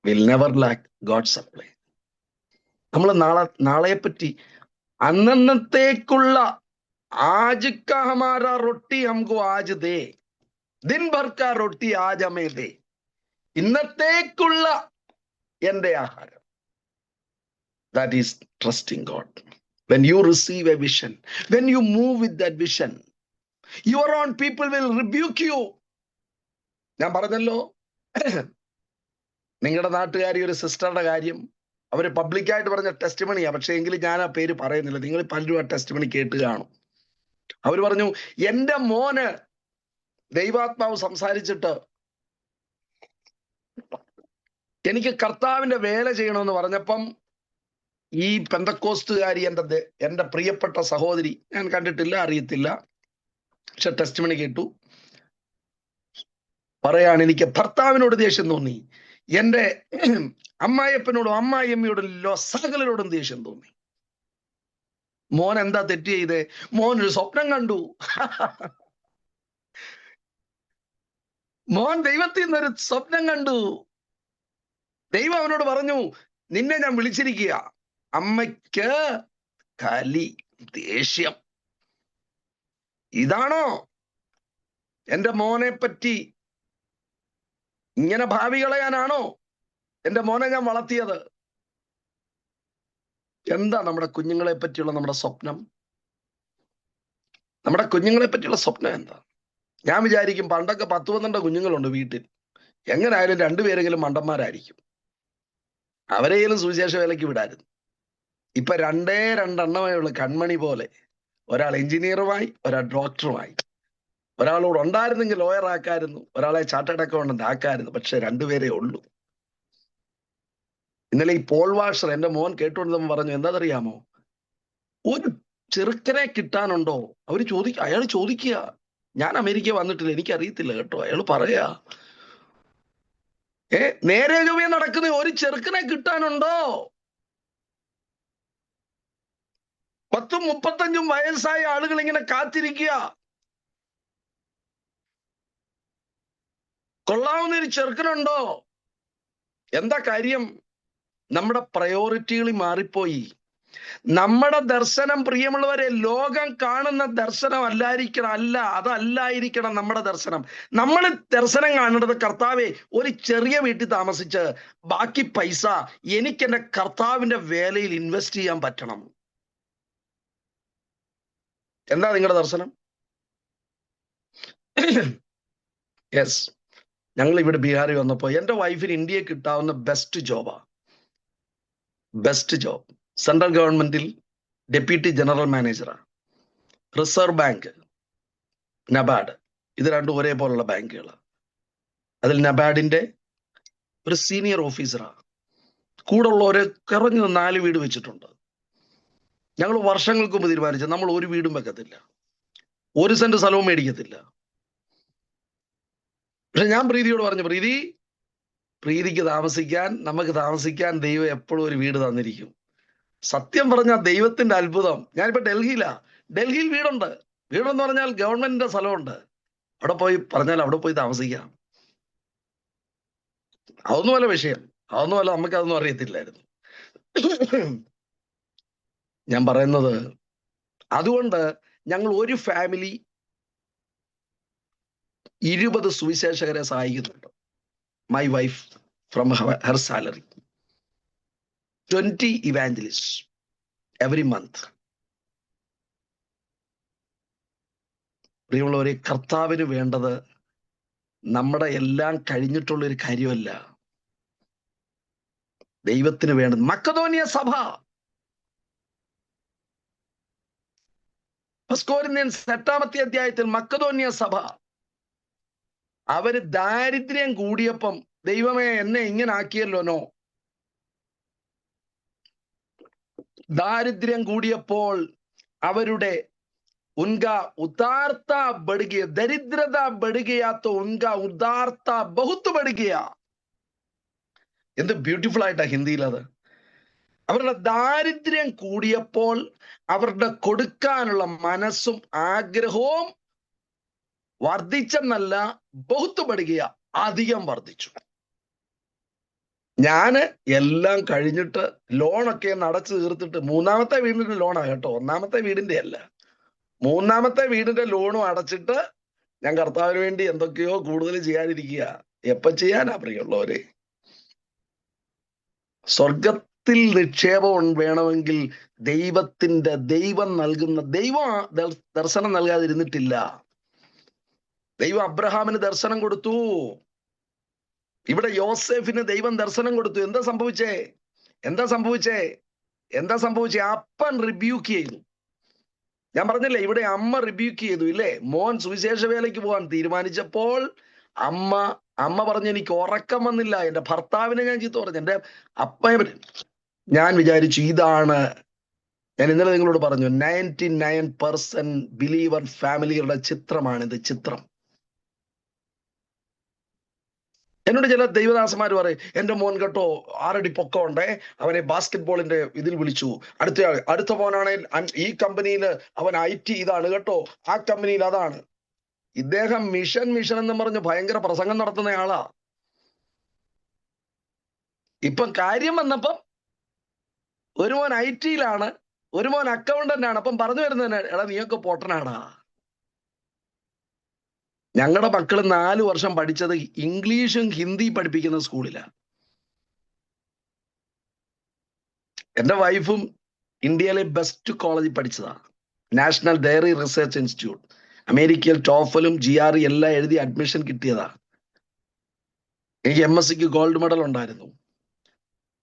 will never lack God's supply. നമ്മൾ നാളെപ്പറ്റി അന്നത്തേക്കുള്ള ആജ് കാ ഹമാരാ റൊട്ടി ഹംകോ ആജ് ദേ, ദിൻ ഭർ കാ റൊട്ടി ആജ് ഹമേ ദേ. ഇന്നത്തേക്കുള്ള എൻ്റെ ആഹാരം. That is trusting God. When you receive a vision, when you move with that vision, your own people will rebuke you. ഞാൻ പറഞ്ഞല്ലോ, നിങ്ങളുടെ നാട്ടുകാരി ഒരു സിസ്റ്ററുടെ കാര്യം അവര് പബ്ലിക്കായിട്ട് പറഞ്ഞ ടെസ്റ്റിമണിയാ. പക്ഷെ എങ്കിലും ഞാൻ ആ പേര് പറയുന്നില്ല. നിങ്ങൾ പലരും ആ ടെസ്റ്റിമണി കേട്ട് കാണും. അവർ പറഞ്ഞു, എൻ്റെ മോന് ദൈവാത്മാവ് സംസാരിച്ചിട്ട് എനിക്ക് കർത്താവിന്റെ വേല ചെയ്യണമെന്ന് പറഞ്ഞപ്പം ഈ പെന്തക്കോസ്തുകാരി, എൻ്റെ പ്രിയപ്പെട്ട സഹോദരി, ഞാൻ കണ്ടിട്ടില്ല, അറിയത്തില്ല, പക്ഷെ ടെസ്റ്റിമണി കേട്ടു, പറയാണ്, എനിക്ക് ഭർത്താവിനോട് ദേഷ്യം തോന്നി, എൻ്റെ അമ്മായിയപ്പനോടും അമ്മായിയമ്മയോടും സകലരോടും ദേഷ്യം തോന്നി. മോൻ എന്താ തെറ്റ് ചെയ്തേ? മോനൊരു സ്വപ്നം കണ്ടു. മോൻ ദൈവത്തിൽ നിന്നൊരു സ്വപ്നം കണ്ടു. ദൈവം അവനോട് പറഞ്ഞു, നിന്നെ ഞാൻ വിളിച്ചിരിക്കുക. അമ്മയ്ക്ക് കലി, ദേഷ്യം. ഇതാണോ എൻ്റെ മോനെ പറ്റി? ഇങ്ങനെ ഭാവി കളയാനാണോ എൻ്റെ മോനെ ഞാൻ വളർത്തിയത്? എന്താ നമ്മുടെ കുഞ്ഞുങ്ങളെ പറ്റിയുള്ള നമ്മുടെ സ്വപ്നം? നമ്മുടെ കുഞ്ഞുങ്ങളെ പറ്റിയുള്ള സ്വപ്നം എന്താ? ഞാൻ വിചാരിക്കും, പണ്ടൊക്കെ 10-12 കുഞ്ഞുങ്ങളുണ്ട് വീട്ടിൽ, എങ്ങനായാലും 2 പേരെങ്കിലും മണ്ടന്മാരായിരിക്കും. അവരെയും സുവിശേഷ വേലയ്ക്ക് വിടായിരുന്നു. ഇപ്പൊ രണ്ടെണ്ണമേ ഉള്ളു, കൺമണി പോലെ. ഒരാൾ എഞ്ചിനീയറുമായി, ഒരാൾ ഡോക്ടറുമായി. ഒരാളോട് ഉണ്ടായിരുന്നെങ്കിൽ ലോയർ ആക്കായിരുന്നു, ഒരാളെ ചാർട്ടേഡ് അക്കൗണ്ടന്റ് ആക്കായിരുന്നു. പക്ഷെ രണ്ടുപേരേ ഉള്ളൂ. ഇന്നലെ ഈ പോൾ വാഷർ എന്റെ മോൻ കേട്ടുകൊണ്ടു പറഞ്ഞു, എന്താണെന്നറിയാമോ, ഒരു ചെറുക്കനെ കിട്ടാനുണ്ടോ? അയാൾ ചോദിക്കുക. ഞാൻ അമേരിക്ക വന്നിട്ടില്ല, എനിക്കറിയത്തില്ല കേട്ടോ. അയാൾ പറയാ, നേരെ ചൊവ്വേ നടക്കുന്ന ഒരു ചെറുക്കനെ കിട്ടാനുണ്ടോ? 10-35 വയസ്സായ ആളുകൾ ഇങ്ങനെ കാത്തിരിക്കുക. കൊള്ളാവുന്ന ഒരു ചെറുക്കനുണ്ടോ? എന്താ കാര്യം? നമ്മുടെ പ്രയോറിറ്റികൾ മാറിപ്പോയി. നമ്മുടെ ദർശനം, പ്രിയമുള്ളവരെ, ലോകം കാണുന്ന ദർശനം അതല്ലായിരിക്കണം നമ്മുടെ ദർശനം. നമ്മൾ ദർശനം കാണേണ്ടത്, കർത്താവെ, ഒരു ചെറിയ വീട്ടിൽ താമസിച്ച് ബാക്കി പൈസ എനിക്ക് എൻ്റെ കർത്താവിന്റെ വേലയിൽ ഇൻവെസ്റ്റ് ചെയ്യാൻ പറ്റണം. എന്താ നിങ്ങളുടെ ദർശനം? യെസ്, ഞങ്ങൾ ഇവിടെ ബീഹാറിൽ വന്നപ്പോൾ എൻ്റെ വൈഫിന് ഇന്ത്യയെ കിട്ടാവുന്ന ബെസ്റ്റ് ജോബ് സെൻട്രൽ ഗവൺമെന്റിൽ ഡെപ്യൂട്ടി ജനറൽ മാനേജറാണ്. റിസർവ് ബാങ്ക്, നബാഡ്, ഇത് രണ്ടും ഒരേപോലുള്ള ബാങ്കുകളാണ്. അതിൽ നബാഡിന്റെ ഒരു സീനിയർ ഓഫീസറാണ്. കൂടെ ഉള്ളവരെ കുറഞ്ഞത് 4 വീട് വെച്ചിട്ടുണ്ട്. ഞങ്ങൾ വർഷങ്ങൾക്ക് മുമ്പ് തീരുമാനിച്ചത് നമ്മൾ ഒരു വീടും വെക്കത്തില്ല, 1 സെന്റ് സ്ഥലവും മേടിക്കത്തില്ല. പക്ഷെ ഞാൻ പ്രീതിയോട് പറഞ്ഞു, പ്രീതിക്ക് നമുക്ക് താമസിക്കാൻ ദൈവം എപ്പോഴും ഒരു വീട് തന്നിരിക്കും. സത്യം പറഞ്ഞാൽ ദൈവത്തിന്റെ അത്ഭുതം. ഞാനിപ്പോ ഡൽഹിയിൽ വീടെന്ന് പറഞ്ഞാൽ ഗവൺമെന്റിന്റെ സ്ഥലമുണ്ട്. അവിടെ പോയി താമസിക്കാം. അതൊന്നുമല്ല വിഷയം, നമുക്കതൊന്നും അറിയത്തില്ലായിരുന്നു. ഞാൻ പറയുന്നത്, അതുകൊണ്ട് ഞങ്ങൾ ഒരു ഫാമിലി 20 സുവിശേഷകരെ സഹായിക്കുന്നുണ്ട്. My wife from her salary 20 evangelists every month. പ്രിയമുള്ളവരെ, കർത്താവിന് വേണ്ടത് നമ്മുടെ എല്ലാം കഴിഞ്ഞിട്ടുള്ള ഒരു കാര്യമല്ല. ദൈവത്തിന് വേണ്ടത് മക്കതോനിയ സഭ, കൊരിന്ത്യൻസ് 8-ാമത്തെ അധ്യായത്തിൽ മക്കതോനിയ സഭ, അവര് ദാരിദ്ര്യം കൂടിയപ്പം, ദൈവമേ എന്നെ ഇങ്ങനെ ആക്കിയല്ലോ. ദാരിദ്ര്യം കൂടിയപ്പോൾ അവരുടെ ഉദാർത്ത ബടുകിയ, ദരിദ്രത ബടുകയാത്ത ഉദാർത്ത ബഹുത്ത് ബടുകിയ. എന്ത് ബ്യൂട്ടിഫുൾ ആയിട്ടാ ഹിന്ദിയിൽ അത്. അവരുടെ ദാരിദ്ര്യം കൂടിയപ്പോൾ അവരുടെ കൊടുക്കാനുള്ള മനസ്സും ആഗ്രഹവും വർദ്ധിച്ചെന്നല്ല, ബഹുത്ത് ബടുകിയ, അധികം വർദ്ധിച്ചു. ഞാന് എല്ലാം കഴിഞ്ഞിട്ട് ലോണൊക്കെ അടച്ചു തീർത്തിട്ട്, 3-ാമത്തെ വീടിന്റെ ലോണാണ് കേട്ടോ, 1-ാമത്തെ വീടിന്റെ അല്ല, 3-ാമത്തെ വീടിന്റെ ലോണും അടച്ചിട്ട് ഞാൻ കർത്താവിന് വേണ്ടി എന്തൊക്കെയോ കൂടുതൽ ചെയ്യാനിരിക്കുക. എപ്പം ചെയ്യാനാ പ്രിയമുള്ളവരെ? സ്വർഗത്തിൽ നിക്ഷേപം വേണമെങ്കിൽ ദൈവം നൽകുന്ന, ദൈവം ദർശനം നൽകാതിരുന്നിട്ടില്ല. ദൈവം അബ്രഹാമിന് ദർശനം കൊടുത്തു. ഇവിടെ യോസേഫിന് ദൈവം ദർശനം കൊടുത്തു. എന്താ സംഭവിച്ചേ? അപ്പൻ റിബ്യൂക്ക് ചെയ്തു. ഞാൻ പറഞ്ഞില്ലേ, ഇവിടെ അമ്മ റിബ്യൂക്ക് ചെയ്തു ഇല്ലേ? മോൻ സുവിശേഷ വേലയ്ക്ക് പോകാൻ തീരുമാനിച്ചപ്പോൾ അമ്മ പറഞ്ഞു, എനിക്ക് ഉറക്കം വന്നില്ല, എന്റെ ഭർത്താവിനെ ഞാൻ ചീത്ത പറഞ്ഞു, എന്റെ അപ്പയെ. ഞാൻ വിചാരിച്ചു, ഇതാണ് ഞാൻ ഇന്നലെ നിങ്ങളോട് പറഞ്ഞു, 99% ബിലീവർ ഫാമിലികളുടെ ചിത്രമാണിത്. എന്നോട് ചില ദൈവദാസന്മാർ പറയും, എന്റെ മോൻ കേട്ടോ 6 അടി പൊക്കമുണ്ടേ, അവനെ ബാസ്കറ്റ്ബോളിന്റെ ഇതിൽ വിളിച്ചു, അടുത്ത മോനാണെങ്കിൽ ഈ കമ്പനിയിൽ അവൻ IT ഇതാണ് കേട്ടോ, ആ കമ്പനിയിൽ അതാണ്. ഇദ്ദേഹം മിഷൻ എന്ന് പറഞ്ഞ് ഭയങ്കര പ്രസംഗം നടത്തുന്ന ആളാ. ഇപ്പം കാര്യം വന്നപ്പം ഒരു മോൻ IT-യിലാണ്, ഒരു മോൻ അക്കൗണ്ടന്റ് ആണ്. അപ്പം പറഞ്ഞു വരുന്നതന്നെ, എടാ നീയൊക്കെ പൊട്ടനാടാ. ഞങ്ങളുടെ മക്കൾ 4 വർഷം പഠിച്ചത് ഇംഗ്ലീഷും ഹിന്ദി പഠിപ്പിക്കുന്ന സ്കൂളിലാണ്. എൻ്റെ വൈഫും ഇന്ത്യയിലെ ബെസ്റ്റ് കോളേജിൽ പഠിച്ചതാ, നാഷണൽ ഡയറി റിസർച്ച് ഇൻസ്റ്റിറ്റ്യൂട്ട്. അമേരിക്കയിൽ ടോഫലും GRE എല്ലാം എഴുതി അഡ്മിഷൻ കിട്ടിയതാ. എനിക്ക് MSc ഗോൾഡ് മെഡൽ ഉണ്ടായിരുന്നു.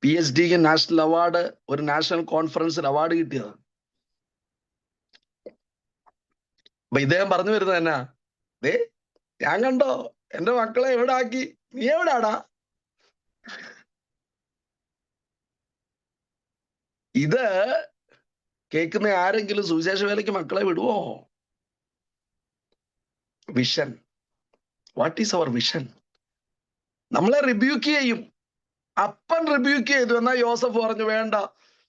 PhDക്ക് നാഷണൽ അവാർഡ്, ഒരു നാഷണൽ കോൺഫറൻസിൽ അവാർഡ് കിട്ടിയതാണ്. അപ്പൊ ഇദ്ദേഹം പറഞ്ഞു വരുന്നത് എന്നാ, ദേ ഞാൻ കണ്ടോ എന്റെ മക്കളെ എവിടെ ആക്കി, നീ എവിടാടാ? ഇത് കേൾക്കുന്ന ആരെങ്കിലും സുവിശേഷ വേലയ്ക്ക് മക്കളെ വിടുവോ? Vision. What is our vision? നമ്മളെ റിബ്യൂക്ക് ചെയ്യും. അപ്പൻ റിബ്യൂക്ക് ചെയ്തു. എന്നാ യോസഫ് പറഞ്ഞു വേണ്ട,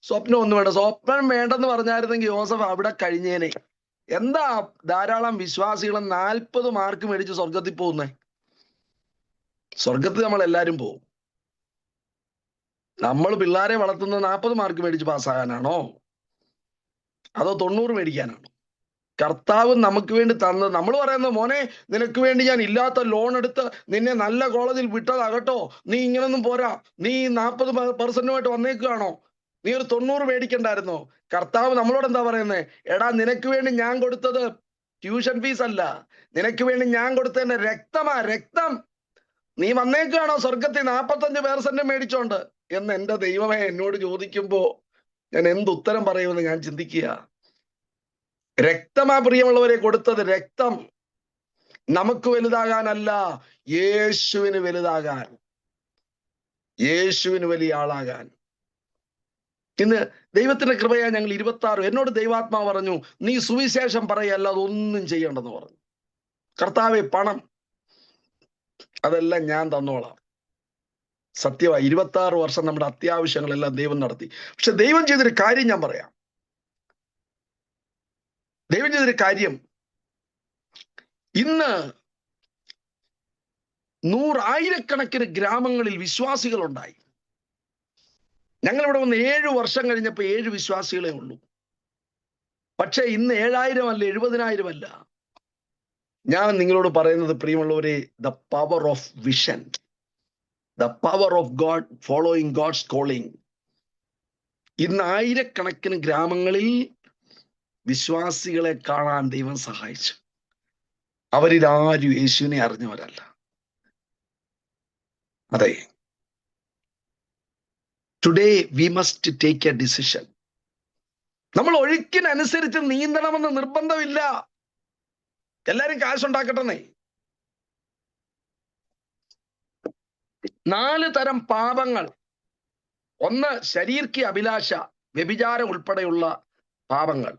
സ്വപ്നം ഒന്നും വേണ്ട. സ്വപ്നം വേണ്ടെന്ന് പറഞ്ഞായിരുന്നെങ്കിൽ യോസഫ് അവിടെ കഴിഞ്ഞേനെ. എന്താ ധാരാളം വിശ്വാസികൾ 40 മാർക്ക് മേടിച്ച് സ്വർഗത്തിൽ പോകുന്നേ? സ്വർഗത്തിൽ നമ്മൾ എല്ലാരും പോകും. നമ്മൾ പിള്ളേരെ വളർത്തുന്നത് 40 മാർക്ക് മേടിച്ച് പാസ്സാകാനാണോ, അതോ 90 മേടിക്കാനാണോ? കർത്താവ് നമുക്ക് വേണ്ടി തന്നത്, നമ്മൾ പറയുന്നത് മോനെ നിനക്ക് വേണ്ടി ഞാൻ ഇല്ലാത്ത ലോൺ എടുത്ത് നിന്നെ നല്ല കോളേജിൽ വിട്ടതാകട്ടോ, നീ ഇങ്ങനൊന്നും പോരാ, നീ 40% വന്നേക്കുകയാണോ, നീ ഒരു 90 മേടിക്കണ്ടായിരുന്നോ? കർത്താവ് നമ്മളോട് എന്താ പറയുന്നത്? എടാ നിനക്ക് വേണ്ടി ഞാൻ കൊടുത്തത് ട്യൂഷൻ ഫീസ് അല്ല, നിനക്ക് വേണ്ടി ഞാൻ കൊടുത്തതിന്റെ രക്തമാ, രക്തം. നീ വന്നേക്കുകയാണോ സ്വർഗത്തിൽ 45% മേടിച്ചോണ്ട് എന്ന് എന്റെ ദൈവമേ എന്നോട് ചോദിക്കുമ്പോ ഞാൻ എന്തുത്തരം പറയുമെന്ന് ഞാൻ ചിന്തിക്കുക. രക്തമാ പ്രിയമുള്ളവരെ കൊടുത്തത്. രക്തം നമുക്ക് വലുതാകാനല്ല, യേശുവിന് വലുതാകാൻ, യേശുവിന് വലിയ ആളാകാൻ. ഇന്ന് ദൈവത്തിന്റെ കൃപയാ ഞങ്ങൾ 26, എന്നോട് ദൈവാത്മാവ് പറഞ്ഞു നീ സുവിശേഷം പറയല്ല, അതൊന്നും ചെയ്യണ്ടെന്ന് പറഞ്ഞു. കർത്താവെ പണം അതെല്ലാം ഞാൻ തന്നോളാം. സത്യമായി 26 വർഷം നമ്മുടെ അത്യാവശ്യങ്ങളെല്ലാം ദൈവം നടത്തി. പക്ഷെ ദൈവം ചെയ്തൊരു കാര്യം ഞാൻ പറയാം. ദൈവം ചെയ്തൊരു കാര്യം, ഇന്ന് 100,000-കണക്കിന് ഗ്രാമങ്ങളിൽ വിശ്വാസികൾ ഉണ്ടായി. ഞങ്ങളിവിടെ വന്ന് 7 വർഷം കഴിഞ്ഞപ്പോ 7 വിശ്വാസികളെ ഉള്ളൂ. പക്ഷെ ഇന്ന് 7,000 അല്ല, 70,000 അല്ല. ഞാൻ നിങ്ങളോട് പറയുന്നത് പ്രിയമുള്ളവരെ, the power of vision, the power of God, following God's calling. ഇന്ന് 1000-കണക്കിന് ഗ്രാമങ്ങളിൽ വിശ്വാസികളെ കാണാൻ ദൈവം സഹായിച്ചു. അവരിലാരും യേശുവിനെ അറിഞ്ഞവരല്ല. അതെ, today we must take A decision. നമ്മൾ ഒഴുക്കിനനുസരിച്ച് നീന്തണമെന്ന് നിർബന്ധമില്ല. എല്ലാരും കാശുണ്ടാക്കട്ടെന്നേ. 4 തരം പാപങ്ങൾ. 1 ശരീർക്കി അഭിലാഷ, വ്യഭിചാരം ഉൾപ്പെടെയുള്ള പാപങ്ങൾ.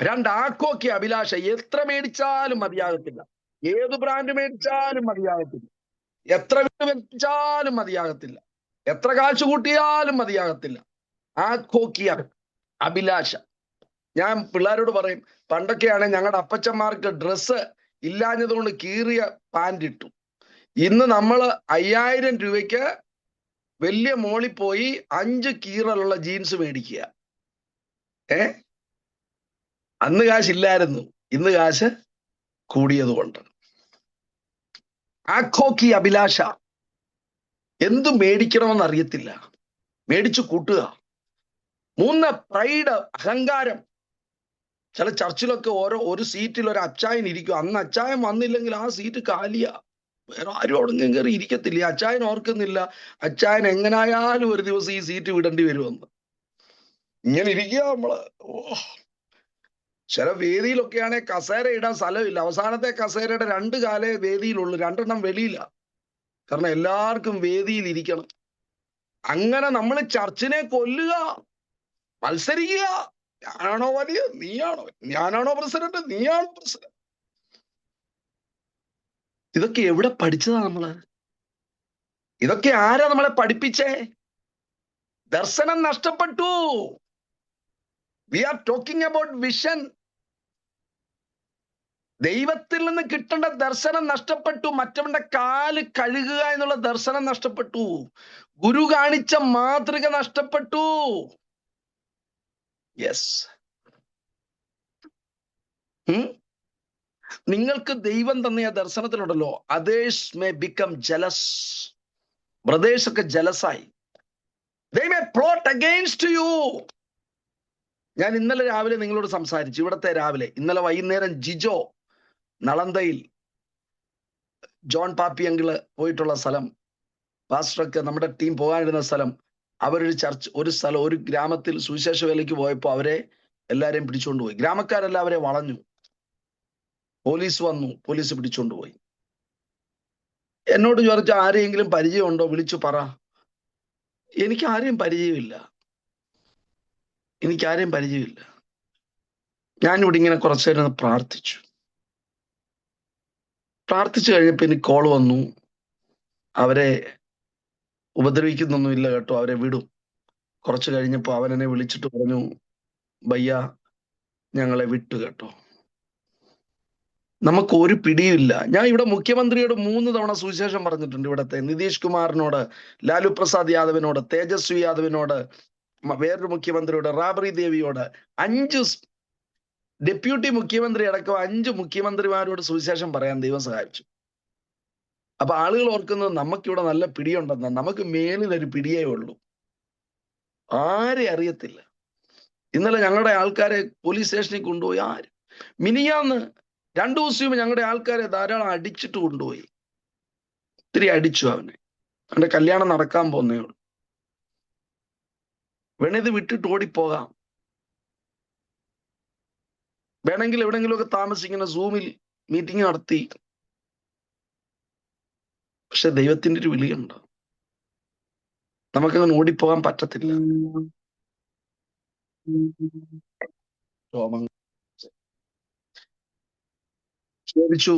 2 ആക്കോക്കി അഭിലാഷ, എത്ര മേടിച്ചാലും മതിയാകത്തില്ല, ഏത് ബ്രാൻഡ് മേടിച്ചാലും മതിയാകത്തില്ല, എത്ര വീട് മേടിച്ചാലും മതിയാകത്തില്ല, എത്ര കാശ് കൂട്ടിയാലും മതിയാകത്തില്ല. ആക്കോക്കിയ അഭിലാഷ. ഞാൻ പിള്ളേരോട് പറയും, പണ്ടൊക്കെയാണ് ഞങ്ങളുടെ അപ്പച്ചന്മാർക്ക് ഡ്രസ്സ് ഇല്ലാഞ്ഞതുകൊണ്ട് കീറിയ പാൻറ് ഇട്ടു. ഇന്ന് നമ്മൾ 5,000 രൂപയ്ക്ക് വലിയ മോളിൽ പോയി 5 കീറലുള്ള ജീൻസ് മേടിക്കുക. അന്ന് കാശില്ലായിരുന്നു, ഇന്ന് കാശ് കൂടിയത് കൊണ്ട്. ആഖോക്കി അഭിലാഷ, എന്തു മേടിക്കണമെന്ന് അറിയത്തില്ല, മേടിച്ചു കൂട്ടുക. 3 പ്രൈഡ്, അഹങ്കാരം. ചില ചർച്ചിലൊക്കെ ഒരു സീറ്റിൽ ഒരു അച്ചായൻ ഇരിക്കും. അന്ന് അച്ചായൻ വന്നില്ലെങ്കിൽ ആ സീറ്റ് കാലിയാ, വേറെ ആരും അവിടെ കയറി ഇരിക്കത്തില്ല. അച്ചായൻ ഓർക്കുന്നില്ല അച്ചായൻ എങ്ങനായാലും ഒരു ദിവസം ഈ സീറ്റ് വിടേണ്ടി വരുമെന്ന്. ഇങ്ങനെ ഇരിക്കുക നമ്മള്. ചില വേദിയിലൊക്കെയാണെ കസേര ഇടാൻ സ്ഥലമില്ല. അവസാനത്തെ കസേരയുടെ 2 കാലേ വേദിയിലുള്ളൂ, 2 വെളിയില്ല. കാരണം എല്ലാവർക്കും വേദിയിൽ ഇരിക്കണം. അങ്ങനെ നമ്മൾ ചർച്ചിനെ കൊല്ലുക, മത്സരിക്കുക. ഞാനാണോ വലിയ, നീയാണോ, ഞാനാണോ പ്രസിഡന്റ്, നീയാണോ പ്രസിഡന്റ്. ഇതൊക്കെ എവിടെ പഠിച്ചതാ നമ്മള്? ഇതൊക്കെ ആരാ നമ്മളെ പഠിപ്പിച്ചേ? ദർശനം നഷ്ടപ്പെട്ടു. We are talking about vision. ദൈവത്തിൽ നിന്ന് കിട്ടേണ്ട ദർശനം നഷ്ടപ്പെട്ടു. മറ്റവന്റെ കാല് കഴുകുക എന്നുള്ള ദർശനം നഷ്ടപ്പെട്ടു. ഗുരു കാണിച്ച മാതൃക നഷ്ടപ്പെട്ടു. യെസ്, നിങ്ങൾക്ക് ദൈവം തന്ന ദർശനത്തിലുണ്ടല്ലോ, others may become jealous. Brothers ഒക്കെ ജലസായി. They may plot against you. ഞാൻ ഇന്നലെ രാവിലെ നിങ്ങളോട് സംസാരിച്ചു. ഇവിടത്തെ രാവിലെ, ഇന്നലെ വൈകുന്നേരം ജിജോ നളന്തയിൽ, ജോൺ പാപ്പി അങ്കിള് പോയിട്ടുള്ള സ്ഥലം, പാസ്റ്ററൊക്കെ നമ്മുടെ ടീം പോകാനിരുന്ന സ്ഥലം, അവരൊരു ചർച്ച്, ഒരു സ്ഥലം, ഒരു ഗ്രാമത്തിൽ സുവിശേഷ വേലയ്ക്ക് പോയപ്പോൾ അവരെ എല്ലാരെയും പിടിച്ചുകൊണ്ടുപോയി. ഗ്രാമക്കാരെല്ലാം അവരെ വളഞ്ഞു. പോലീസ് വന്നു, പോലീസ് പിടിച്ചുകൊണ്ടുപോയി. എന്നോട് ചോദിച്ചു, ആരെയെങ്കിലും പരിചയമുണ്ടോ, വിളിച്ചു പറ. എനിക്ക് ആരെയും പരിചയമില്ല, എനിക്കാരെയും പരിചയമില്ല. ഞാനിവിടെ ഇങ്ങനെ കുറച്ചു നേരം പ്രാർത്ഥിച്ചു കഴിഞ്ഞപ്പോ എനിക്ക് കോൾ വന്നു, അവരെ ഉപദ്രവിക്കുന്നൊന്നുമില്ല കേട്ടോ, അവരെ വിടും. കുറച്ച് കഴിഞ്ഞപ്പോ അവൻ എന്നെ വിളിച്ചിട്ട് പറഞ്ഞു, ഭയ്യ ഞങ്ങളെ വിട്ടു കേട്ടോ. നമുക്ക് ഒരു പിടിയുമില്ല. ഞാൻ ഇവിടെ മുഖ്യമന്ത്രിയോട് 3 തവണ സുവിശേഷം പറഞ്ഞിട്ടുണ്ട്. ഇവിടത്തെ നിതീഷ് കുമാറിനോട്, ലാലു പ്രസാദ് യാദവിനോട്, തേജസ്വി യാദവിനോട്, വേറൊരു മുഖ്യമന്ത്രിയോട്, റാബറി ദേവിയോട്, 5 ഡെപ്യൂട്ടി മുഖ്യമന്ത്രി അടക്കം 5 മുഖ്യമന്ത്രിമാരോട് സുവിശേഷം പറയാൻ ദൈവം സഹായിച്ചു. അപ്പൊ ആളുകൾ ഓർക്കുന്നത് നമുക്കിവിടെ നല്ല പിടിയുണ്ടെന്ന. നമുക്ക് മേലിലൊരു പിടിയേ ഉള്ളൂ, ആരെ അറിയത്തില്ല. ഇന്നലെ ഞങ്ങളുടെ ആൾക്കാരെ പോലീസ് സ്റ്റേഷനിൽ കൊണ്ടുപോയി. ആര് മിനിയാന്ന് 2 ദിവസം ഞങ്ങളുടെ ആൾക്കാരെ ധാരാളം അടിച്ചിട്ട് കൊണ്ടുപോയി. ഒത്തിരി അടിച്ചു അവന്റെ കല്യാണം നടക്കാൻ പോന്നേ ഉള്ളൂ. വേണേത് വിട്ടിട്ട് ഓടിപ്പോകാം, വേണമെങ്കിൽ എവിടെങ്കിലുമൊക്കെ താമസിക്കുന്ന സൂമിൽ മീറ്റിംഗ് നടത്തി. പക്ഷെ ദൈവത്തിന്റെ ഒരു വിളിയുണ്ട്, നമുക്കങ്ങനെ ഓടിപ്പോകാൻ പറ്റത്തില്ല. ചോദിച്ചു,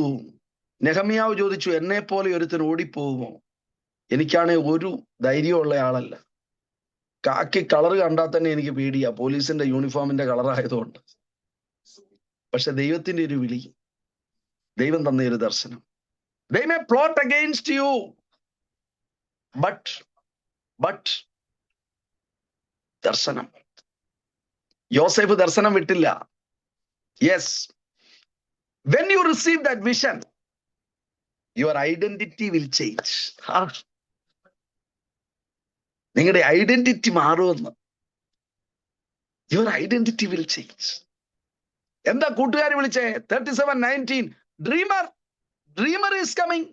നെഹമ്യാവ് ചോദിച്ചു, എന്നെ പോലെ ഒരുത്തൻ ഓടിപ്പോകുമോ? എനിക്കാണെ ഒരു ധൈര്യമുള്ള ആളല്ല. കാക്കി കളർ കണ്ടാൽ തന്നെ എനിക്ക് പേടിയാ, പോലീസിന്റെ യൂണിഫോമിന്റെ കളറായതുകൊണ്ട്. പക്ഷെ ദൈവത്തിന്റെ ഒരു വിളി, ദൈവം തന്ന ഒരു ദർശനം. They may plot against you, but ദർശനം. യോസേഫ് ദർശനം വിട്ടില്ല. Yes, when you receive that vision, your identity will change. നിങ്ങളുടെ ഐഡന്റിറ്റി മാറുമെന്ന്. Your identity will change. എന്താ കൂട്ടുകാർ വിളിച്ചേ? 37:19 ഡ്രീമർ ഈസ് കമ്മിങ്.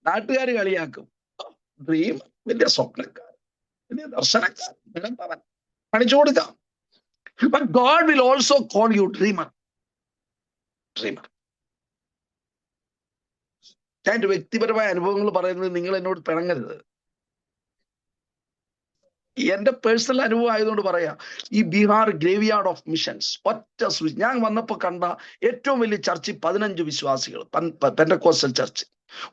നാട്ടുകാർ കളിയാക്കും. ഡ്രീമർ, വലിയ സ്വപ്നക്കാരൻ, വലിയ ദർശനക്കാരൻ, കാണിച്ചു കൊടുക്കാം. But God will also call you dreamer. ഞാൻ എന്റെ വ്യക്തിപരമായ അനുഭവങ്ങൾ പറയുന്നത് നിങ്ങൾ എന്നോട് പിണങ്ങരുത്. എന്റെ പേഴ്സണൽ അനുഭവം ആയതുകൊണ്ട് പറയാം. ഈ ബീഹാർ ഗ്രേവ്യാർഡ് ഓഫ് മിഷൻസ്, ഒറ്റ ഞാൻ വന്നപ്പോ കണ്ട ഏറ്റവും വലിയ ചർച്ച് 15 വിശ്വാസികൾ, പെന്റക്കോസ്റ്റൽ ചർച്ച്.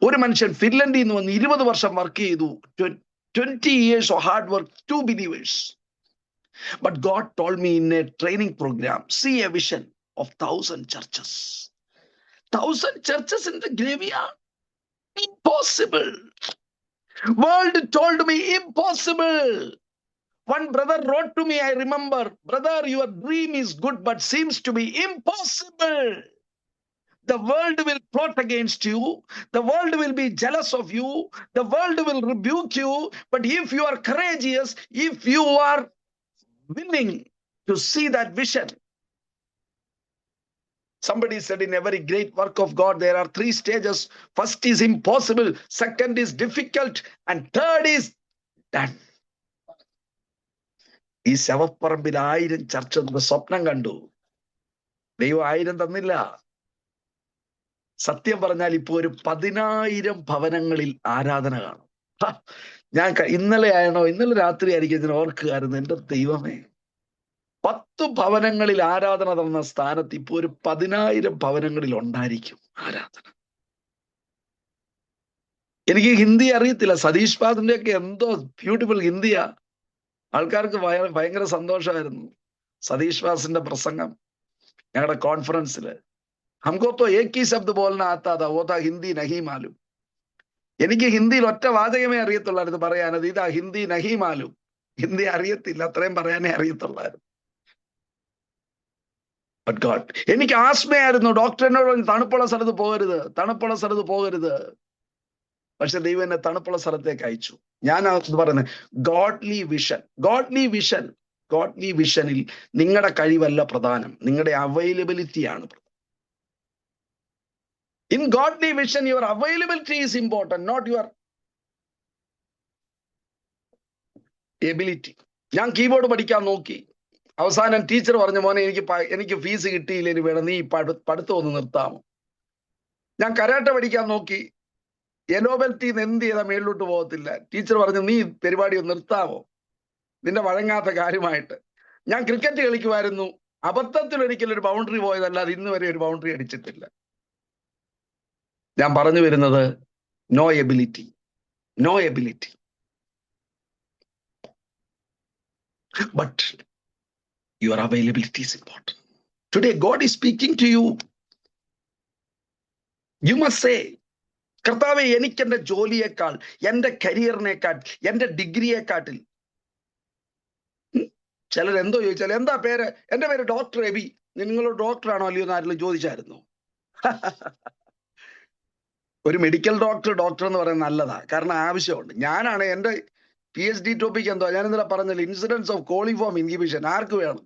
ഒരു മനുഷ്യൻ ഫിൻലൻഡിൽ നിന്ന് വന്ന് 20 വർഷം വർക്ക് ചെയ്തു. 20 years of hard work, 2 believers. But God told me in a training program, see a vision of 1,000 churches. 1,000 churches in the graveyard? Impossible. World told me impossible. One brother wrote to me, I remember, brother, your dream is good, but seems to be impossible. The world will plot against you. The world will be jealous of you. The world will rebuke you. But if you are courageous, if you are willing to see that vision. Somebody said, in every great work of God, there are 3 stages. First is impossible, second is difficult, and third is done. ഈ ശവപ്പറമ്പിൽ 1000 ചർച്ച സ്വപ്നം കണ്ടു. ദൈവം 1000 തന്നില്ല. സത്യം പറഞ്ഞാൽ ഇപ്പൊ ഒരു 10,000 ഭവനങ്ങളിൽ ആരാധന കാണും. ഞാൻ ഇന്നലെ രാത്രി ആയിരിക്കും ഇതിന് ഓർക്കുകയായിരുന്നു. എന്റെ ദൈവമേ, 10 ഭവനങ്ങളിൽ ആരാധന തന്ന സ്ഥാനത്ത് ഇപ്പൊ ഒരു 10,000 ഭവനങ്ങളിൽ ഉണ്ടായിരിക്കും ആരാധന. എനിക്ക് ഹിന്ദി അറിയത്തില്ല. സതീഷ് പാദിന്റെ ഒക്കെ എന്തോ ബ്യൂട്ടിഫുൾ ഹിന്ദിയാ. ആൾക്കാർക്ക് ഭയങ്കര സന്തോഷമായിരുന്നു സതീഷ് വാസിന്റെ പ്രസംഗം ഞങ്ങളുടെ കോൺഫറൻസില്. हमको तो एक ही शब्द बोलना आता था, वो था हिंदी नहीं मालूम. എനിക്ക് ഹിന്ദിയിൽ ഒറ്റ വാചകമേ അറിയത്തുള്ളായിരുന്നു പറയാനത്, ഇതാ ഹിന്ദി നഹി മാലൂം. ഹിന്ദി അറിയത്തില്ല, അത്രയും പറയാനേ അറിയത്തുള്ളായിരുന്നു. But God, എനിക്ക് ആസ്മയായിരുന്നു. ഡോക്ടറിനോട് തണുപ്പുള്ള സ്ഥലത്ത് പോകരുത്. പക്ഷെ ദൈവം എന്നെ തണുപ്പുള്ള സ്ഥലത്തേക്ക് അയച്ചു. ഞാൻ പറയുന്നത് ഗോഡ്ലി വിഷനിൽ നിങ്ങളുടെ കഴിവല്ല പ്രധാനം, നിങ്ങളുടെ അവൈലബിലിറ്റിയാണ് പ്രധാനം. In godly vision, your availability is important, not your ability. ഞാൻ കീബോർഡ് പഠിക്കാൻ നോക്കി. അവസാനം ടീച്ചർ പറഞ്ഞു, മോനെ എനിക്ക് ഫീസ് കിട്ടിയില്ലെങ്കിൽ വേണം, നീ പഠിത്തം ഒന്ന് നിർത്താമോ. ഞാൻ കരാട്ടെ പഠിക്കാൻ നോക്കി. യെല്ലോ ബെൽറ്റിൽ നിന്ന് എന്ത് ചെയ്താൽ മേളിലോട്ട് പോകത്തില്ല. ടീച്ചർ പറഞ്ഞു, നീ പരിപാടി ഒന്ന് നിർത്താമോ, നിന്റെ വഴങ്ങാത്ത കാര്യമായിട്ട്. ഞാൻ ക്രിക്കറ്റ് കളിക്കുമായിരുന്നു. അബദ്ധത്തിൽ ഒരിക്കലും ഒരു ബൗണ്ടറി പോയതല്ലാതെ ഇന്ന് വരെ ഒരു ബൗണ്ടറി അടിച്ചിട്ടില്ല. ഞാൻ പറഞ്ഞു വരുന്നത്, no ability, no ability, but your availability is important. Today God is speaking to you. You must say, കർത്താവെ, എനിക്ക് എൻ്റെ ജോലിയേക്കാൾ, എൻ്റെ കരിയറിനേക്കാൾ, എൻ്റെ ഡിഗ്രിയെക്കാട്ടിൽ. ചിലർ എന്തോ ചോദിച്ചാൽ, എന്താ പേര്? എൻ്റെ പേര് ഡോക്ടർ എബി. നിങ്ങൾ ഡോക്ടറാണോ അല്ലയോ എന്ന് ആരെങ്കിലും ചോദിച്ചായിരുന്നു? ഒരു മെഡിക്കൽ ഡോക്ടർ എന്ന് പറയുന്നത് നല്ലതാ, കാരണം ആവശ്യമുണ്ട്. ഞാനാണ് എൻ്റെ PhD ടോപ്പിക് എന്തോ ഞാൻ ഇന്നലെ പറഞ്ഞില്ല, ഇൻസിഡൻസ് ഓഫ് കോളിഫോം ഇൻഹിബിഷൻ. ആർക്ക് വേണം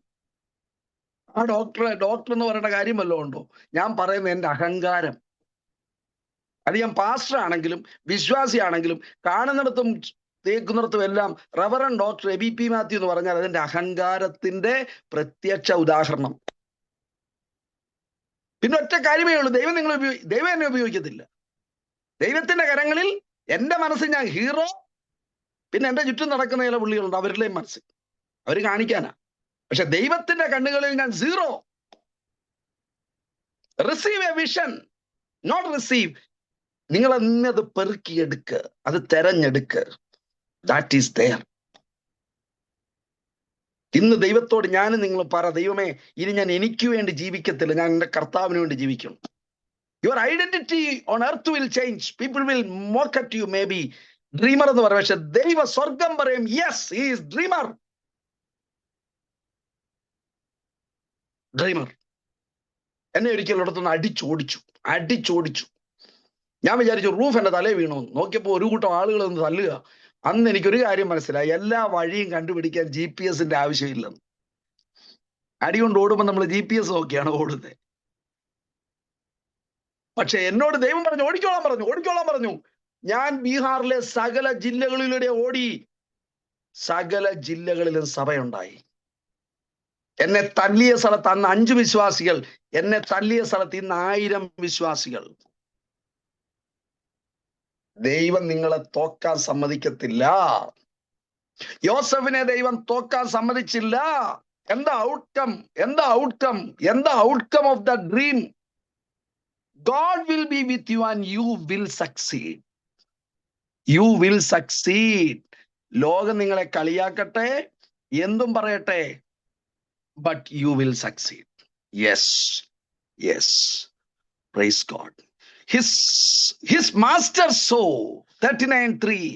ആ ഡോക്ടർ എന്ന് പറയേണ്ട കാര്യം വല്ലതും ഉണ്ടോ? ഞാൻ പറയുന്നത് എൻ്റെ അഹങ്കാരം. അത് ഞാൻ പാസ്റ്റർ ആണെങ്കിലും വിശ്വാസിയാണെങ്കിലും കാണുന്നിടത്തും തേക്കുന്നിടത്തും എല്ലാം reverend doctor A B P Mathew എന്ന് പറഞ്ഞാൽ അതിന്റെ അഹങ്കാരത്തിന്റെ പ്രത്യക്ഷ ഉദാഹരണം. പിന്നെ ഒറ്റ കാര്യമേ ഉള്ളൂ, ദൈവം എന്നെ ഉപയോഗിക്കത്തില്ല. ദൈവത്തിന്റെ കരങ്ങളിൽ എൻ്റെ മനസ്സിൽ ഞാൻ ഹീറോ, പിന്നെ എൻ്റെ ചുറ്റും നടക്കുന്ന ചില പുള്ളികളുണ്ട്, അവരുടെയും മനസ്സിൽ അവർ കാണിക്കാനാ. പക്ഷെ ദൈവത്തിന്റെ കണ്ണുകളിൽ ഞാൻ zero. Receive a vision, not receive. നിങ്ങൾ എന്നത് പെറുക്കിയെടുക്കുക, അത് തെരഞ്ഞെടുക്കുക. That is there. ഇന്ന് ദൈവത്തോട് ഞാനും നിങ്ങൾ പറ, ദൈവമേ, ഇനി ഞാൻ എനിക്ക് വേണ്ടി ജീവിക്കത്തില്ല, ഞാൻ എൻ്റെ കർത്താവിന് വേണ്ടി ജീവിക്കണം. Your identity on earth will change. People will mock at you, may be dreamer എന്ന് പറയും. പക്ഷെ ദൈവ സ്വർഗം പറയും, yes, he is dreamer. Dreamer. എന്നെ ഒരിക്കലും ഇടത്തുനിന്ന് അടിച്ചോടിച്ചു. ഞാൻ വിചാരിച്ചു റൂഫ് എൻ്റെ തലേ വീണു. നോക്കിയപ്പോൾ ഒരു കൂട്ടം ആളുകൾ ഒന്ന് തല്ലുക. അന്ന് എനിക്കൊരു കാര്യം മനസ്സിലായി, എല്ലാ വഴിയും കണ്ടുപിടിക്കാൻ GPS-ന്റെ ആവശ്യമില്ലെന്ന്. അടികൊണ്ട് ഓടുമ്പോൾ നമ്മൾ GPS നോക്കിയാണ് ഓടുന്നത്. പക്ഷെ എന്നോട് ദൈവം പറഞ്ഞു, ഓടിക്കോളാൻ പറഞ്ഞു. ഞാൻ ബീഹാറിലെ സകല ജില്ലകളിലൂടെ ഓടി. സകല ജില്ലകളിലും സഭയുണ്ടായി. എന്നെ തല്ലിയ സ്ഥലത്ത് അന്ന് 5 വിശ്വാസികൾ, എന്നെ തല്ലിയ സ്ഥലത്ത് ഇന്ന് 1000 വിശ്വാസികൾ. ദൈവം നിങ്ങളെ തോക്കാൻ സമ്മതിക്കത്തില്ല. യോസഫിനെ ദൈവം തോക്കാൻ സമ്മതിച്ചില്ല. എന്താ outcome of the dream? God will be with you and you will succeed. You will succeed. ലോകം നിങ്ങളെ കളിയാക്കട്ടെ, എന്തും പറയട്ടെ, but you will succeed. Yes. Praise God. His master saw, 39:3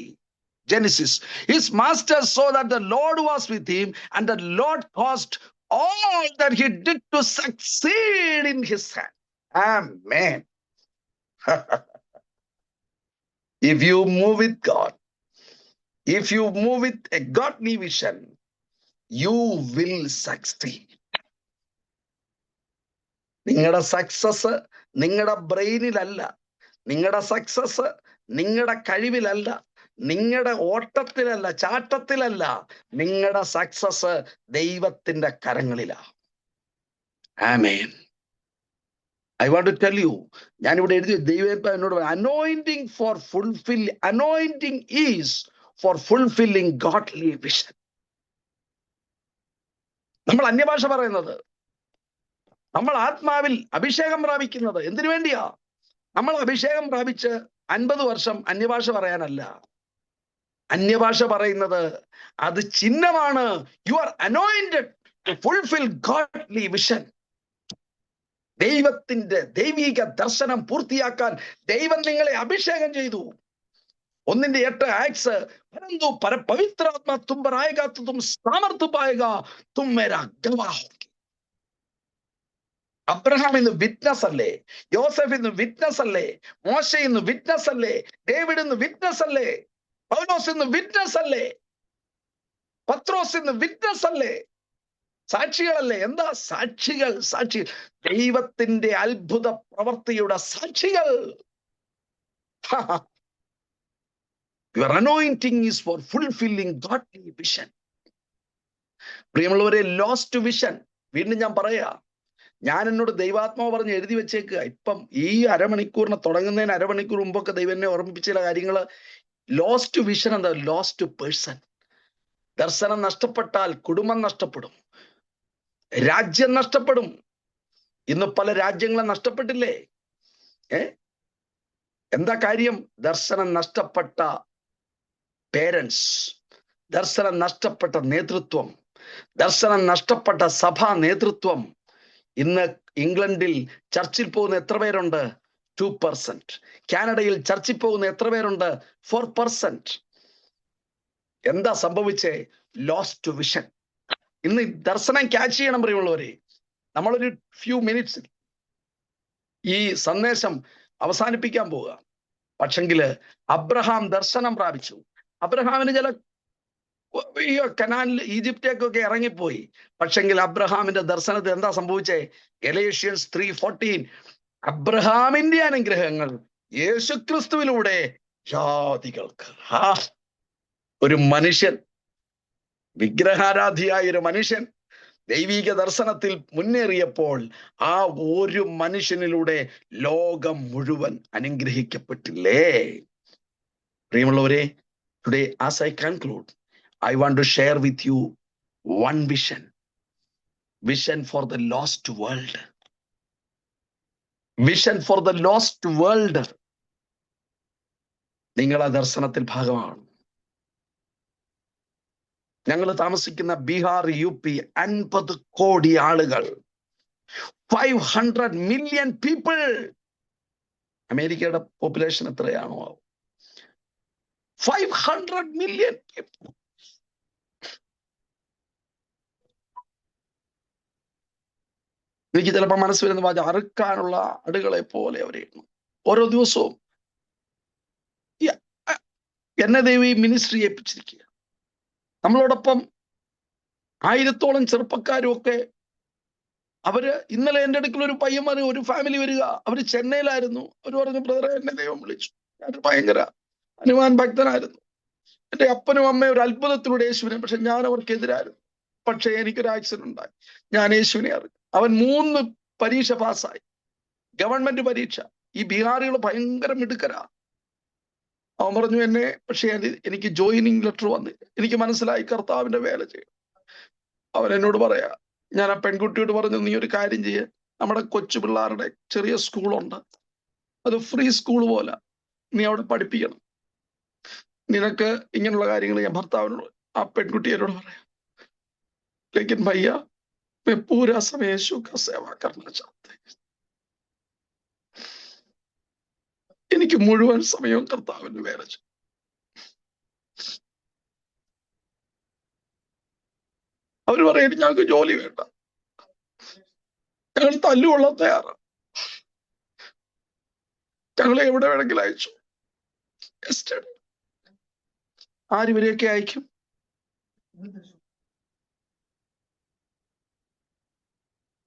Genesis. His master saw that the Lord was with him, and the Lord caused all that he did to succeed in his hand. Amen. If you move with God, if you move with a godly vision, you will succeed. നിങ്ങളുടെ success നിങ്ങളുടെ ബ്രെയിനിലല്ല, നിങ്ങളുടെ success നിങ്ങളുടെ കഴിവിലല്ല, നിങ്ങളുടെ ഓട്ടത്തിലല്ല, ചാട്ടത്തിലല്ല. നിങ്ങളുടെ success ദൈവത്തിന്റെ കരങ്ങളിലാണ്. ആമേൻ. I want to tell you, ഞാനിവിടെ എഴുതി, ദൈവം എന്നോട് anointing is for fulfilling godly vision. നമ്മൾ അന്യഭാഷ പറയുന്നത്, നമ്മൾ ആത്മാവിൽ അഭിഷേകം പ്രാപിക്കുന്നത് എന്തിനു വേണ്ടിയാ? നമ്മൾ അഭിഷേകം പ്രാപിച്ച് 50 വർഷം അന്യഭാഷ പറയാനല്ല. അന്യഭാഷ പറയുന്നത് അത് ചിഹ്നമാണ്. You are anointed to fulfil godly vision. ദൈവത്തിന്റെ ദൈവിക ദർശനം പൂർത്തിയാക്കാൻ ദൈവം നിങ്ങളെ അഭിഷേകം ചെയ്തു. 1:8 ആക്ട്സ്, परंतु पवित्र आत्मा तुम पर आएगा तो तुम सामर्थ्य पाएगा, तुम मेरा गवाह होगे. അബ്രഹാം ഇന്ന് വിറ്റ്നസ് അല്ലേ? യോസഫ് ഇന്ന് വിറ്റ്നസ് അല്ലേ? മോശ ഇന്ന് വിറ്റ്നസ് അല്ലേ? ഡേവിഡ് ഇന്ന് വിറ്റ്നസ് അല്ലേ? പൗലോസ് ഇന്ന് വിറ്റ്നസ് അല്ലേ? പത്രോസ് ഇന്ന് വിറ്റ്നസ് അല്ലേ? സാക്ഷികളല്ലേ? എന്താ സാക്ഷികൾ? ദൈവത്തിന്റെ അത്ഭുത പ്രവൃത്തിയുടെ സാക്ഷികൾ. Your anointing is for fulfilling godly vision. പ്രിയമുള്ളവരെ, ലോസ്റ്റ് വിഷൻ, വീണ്ടും ഞാൻ പറയാ, ഞാൻ എന്നോട് ദൈവാത്മാവ് പറഞ്ഞ് എഴുതി വെച്ചേക്കുക. ഇപ്പം ഈ അരമണിക്കൂറിന് തുടങ്ങുന്നതിന് അരമണിക്കൂർ മുമ്പൊക്കെ ദൈവം എന്നെ ഓർമ്മിപ്പിച്ച ചില കാര്യങ്ങൾ. ലോസ്റ്റ് വിഷൻ എന്താ? Lost person. ദർശനം നഷ്ടപ്പെട്ടാൽ കുടുംബം നഷ്ടപ്പെടും, രാജ്യം നഷ്ടപ്പെടും. ഇന്ന് പല രാജ്യങ്ങളും നഷ്ടപ്പെട്ടില്ലേ? എന്താ കാര്യം? ദർശനം നഷ്ടപ്പെട്ട പേരൻസ്, ദർശനം നഷ്ടപ്പെട്ട നേതൃത്വം, ദർശനം നഷ്ടപ്പെട്ട സഭാ നേതൃത്വം. ഇന്ന് ഇംഗ്ലണ്ടിൽ ചർച്ചിൽ പോകുന്ന എത്ര പേരുണ്ട്? 2%. കാനഡയിൽ ചർച്ചിൽ പോകുന്ന എത്ര പേരുണ്ട്? 4%. എന്താ സംഭവിച്ചേ? Lost vision. ഇന്ന് ദർശനം ക്യാച്ച് ചെയ്യണം പ്രിയമുള്ളവരെ. നമ്മളൊരു ഫ്യൂ മിനിറ്റ്സ് ഈ സന്ദേശം അവസാനിപ്പിക്കാൻ പോവുക. പക്ഷെങ്കില് അബ്രഹാം ദർശനം പ്രാപിച്ചു. അബ്രഹാമിന് ചില കനാനിൽ ഈജിപ്റ്റേക്കൊക്കെ ഇറങ്ങിപ്പോയി. പക്ഷെങ്കിൽ അബ്രഹാമിന്റെ ദർശനത്തിൽ എന്താ സംഭവിച്ചേ? ഗലേഷ്യൻസ് 3:14, അബ്രഹാമിന്റെ അനുഗ്രഹങ്ങൾ യേശുക്രിസ്തുവിലൂടെ ജാതികൾക്ക്. ഒരു മനുഷ്യൻ, വിഗ്രഹാരാധിയായ ഒരു മനുഷ്യൻ ദൈവിക ദർശനത്തിൽ മുന്നേറിയപ്പോൾ ആ ഒരു മനുഷ്യനിലൂടെ ലോകം മുഴുവൻ അനുഗ്രഹിക്കപ്പെട്ടില്ലേ? പ്രിയമുള്ളവരെ, today as I conclude, I want to share with you one vision. Vision for the lost world. Vision for the lost world. നിങ്ങൾ ആ ദർശനത്തിൽ ഭാഗമാണ്. ഞങ്ങൾ താമസിക്കുന്ന ബീഹാർ, UP 50 കോടി ആളുകൾ, 500 million people. അമേരിക്കയുടെ പോപ്പുലേഷൻ എത്രയാണോ? 500 million people. എനിക്ക് ചിലപ്പോൾ മനസ്സ് വരുന്ന വാച, അറുക്കാനുള്ള ആടുകളെ പോലെ അവരെയാണ്. ഓരോ ദിവസവും എന്നെ ദൈവം ഈ മിനിസ്ട്രി ഏൽപ്പിച്ചിരിക്കുക. നമ്മളോടൊപ്പം 1000-ഓളം ചെറുപ്പക്കാരും ഒക്കെ. അവര് ഇന്നലെ എൻ്റെ അടുക്കൽ ഒരു പയ്യന്മാര്, ഒരു ഫാമിലി വരിക. അവര് ചെന്നൈയിലായിരുന്നു. അവർ പറഞ്ഞു, ബ്രദറെ, എന്നെ ദൈവം വിളിച്ചു. ഞാൻ ഭയങ്കര ഹനുമാൻ ഭക്തനായിരുന്നു. എൻ്റെ അപ്പനും അമ്മയും ഒരു അത്ഭുതത്തിലൂടെ യേശുവിനെ, പക്ഷെ ഞാൻ അവർക്കെതിരായിരുന്നു. പക്ഷെ എനിക്കൊരു ആക്സിഡന്റ് ഉണ്ടായി. ഞാൻ യേശുവിനെ അറിഞ്ഞു. അവൻ 3 പരീക്ഷ പാസ്സായി, ഗവൺമെന്റ് പരീക്ഷ. ഈ ബീഹാറികൾ ഭയങ്കര മിടുക്കരാ. അവൻ പറഞ്ഞു, എന്നെ പക്ഷെ എനിക്ക് ജോയിനിങ് ലെറ്റർ വന്നില്ല. എനിക്ക് മനസ്സിലായി കർത്താവിന്റെ വേല ചെയ്യും. അവൻ എന്നോട് പറയാ, ഞാൻ ആ പെൺകുട്ടിയോട് പറഞ്ഞു, നീ ഒരു കാര്യം ചെയ്യ, നമ്മുടെ കൊച്ചു പിള്ളേരുടെ ചെറിയ സ്കൂളുണ്ട്, അത് ഫ്രീ സ്കൂൾ പോലെ, നീ അവിടെ പഠിപ്പിക്കണം. നിനക്ക് ഇങ്ങനെയുള്ള കാര്യങ്ങൾ ഞാൻ ഭർത്താവിനോട്, ആ പെൺകുട്ടി എന്നോട് പറയാം, ലേക്കിൻ ഭയ്യ मैं पूरा समय यीशु का सेवा करना चाहते हैं. എനിക്ക് മുഴുവൻ സമയവും കർത്താവിന് വേല ചെയ്യും. അവര് പറയും, ഞങ്ങൾക്ക് ജോലി വേണ്ട, ഞങ്ങൾ തല്ലുകൊള്ളാൻ തയ്യാറാണ്, ഞങ്ങളെ എവിടെ വേണമെങ്കിലും അയച്ചു. ആരിവരെയൊക്കെ അയക്കും?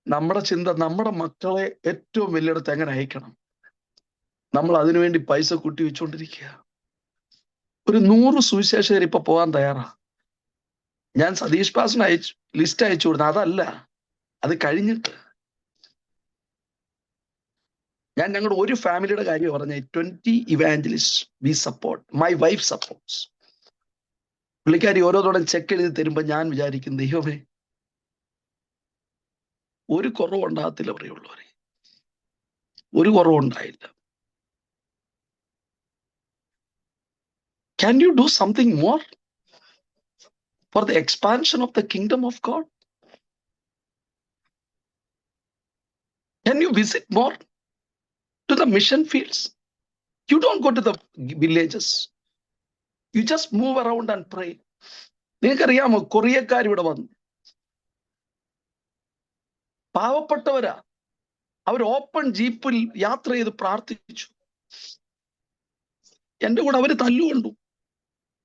നമ്മുടെ ചിന്ത, നമ്മുടെ മക്കളെ ഏറ്റവും വലിയിടത്ത് എങ്ങനെ അയക്കണം, നമ്മൾ അതിനുവേണ്ടി പൈസ കൂട്ടി വെച്ചുകൊണ്ടിരിക്കുക. ഒരു 100 സുവിശേഷകർ ഇപ്പൊ പോകാൻ തയ്യാറാ. ഞാൻ സതീഷ് പാസിന് ലിസ്റ്റ് അയച്ചു കൊടുത്ത അതല്ല, അത് കഴിഞ്ഞിട്ട് ഞാൻ ഞങ്ങളുടെ ഒരു ഫാമിലിയുടെ കാര്യം പറഞ്ഞ 20 evangelist we support. My wife supports. പുള്ളിക്കാരി ഓരോ തവണ ചെക്ക് എഴുതി തരുമ്പോ ഞാൻ വിചാരിക്കും, ദൈവമേ, ഒരു കുറവുണ്ടാകത്തില്ല. പ്രിയമുള്ളവരെ, ഒരു കുറവുണ്ടായില്ല. Can you do something more for the expansion of the kingdom of God? Can you visit more to the mission fields? You don't go to the villages. You just move around and pray. നിങ്ങൾക്കറിയാമോ, കൊറിയക്കാർ ഇവിടെ വന്നു, പാവപ്പെട്ടവരാ. അവർ open ജീപ്പിൽ യാത്ര ചെയ്ത് പ്രാർത്ഥിച്ചു. എന്റെ കൂടെ അവര് തല്ലുകൊണ്ടു.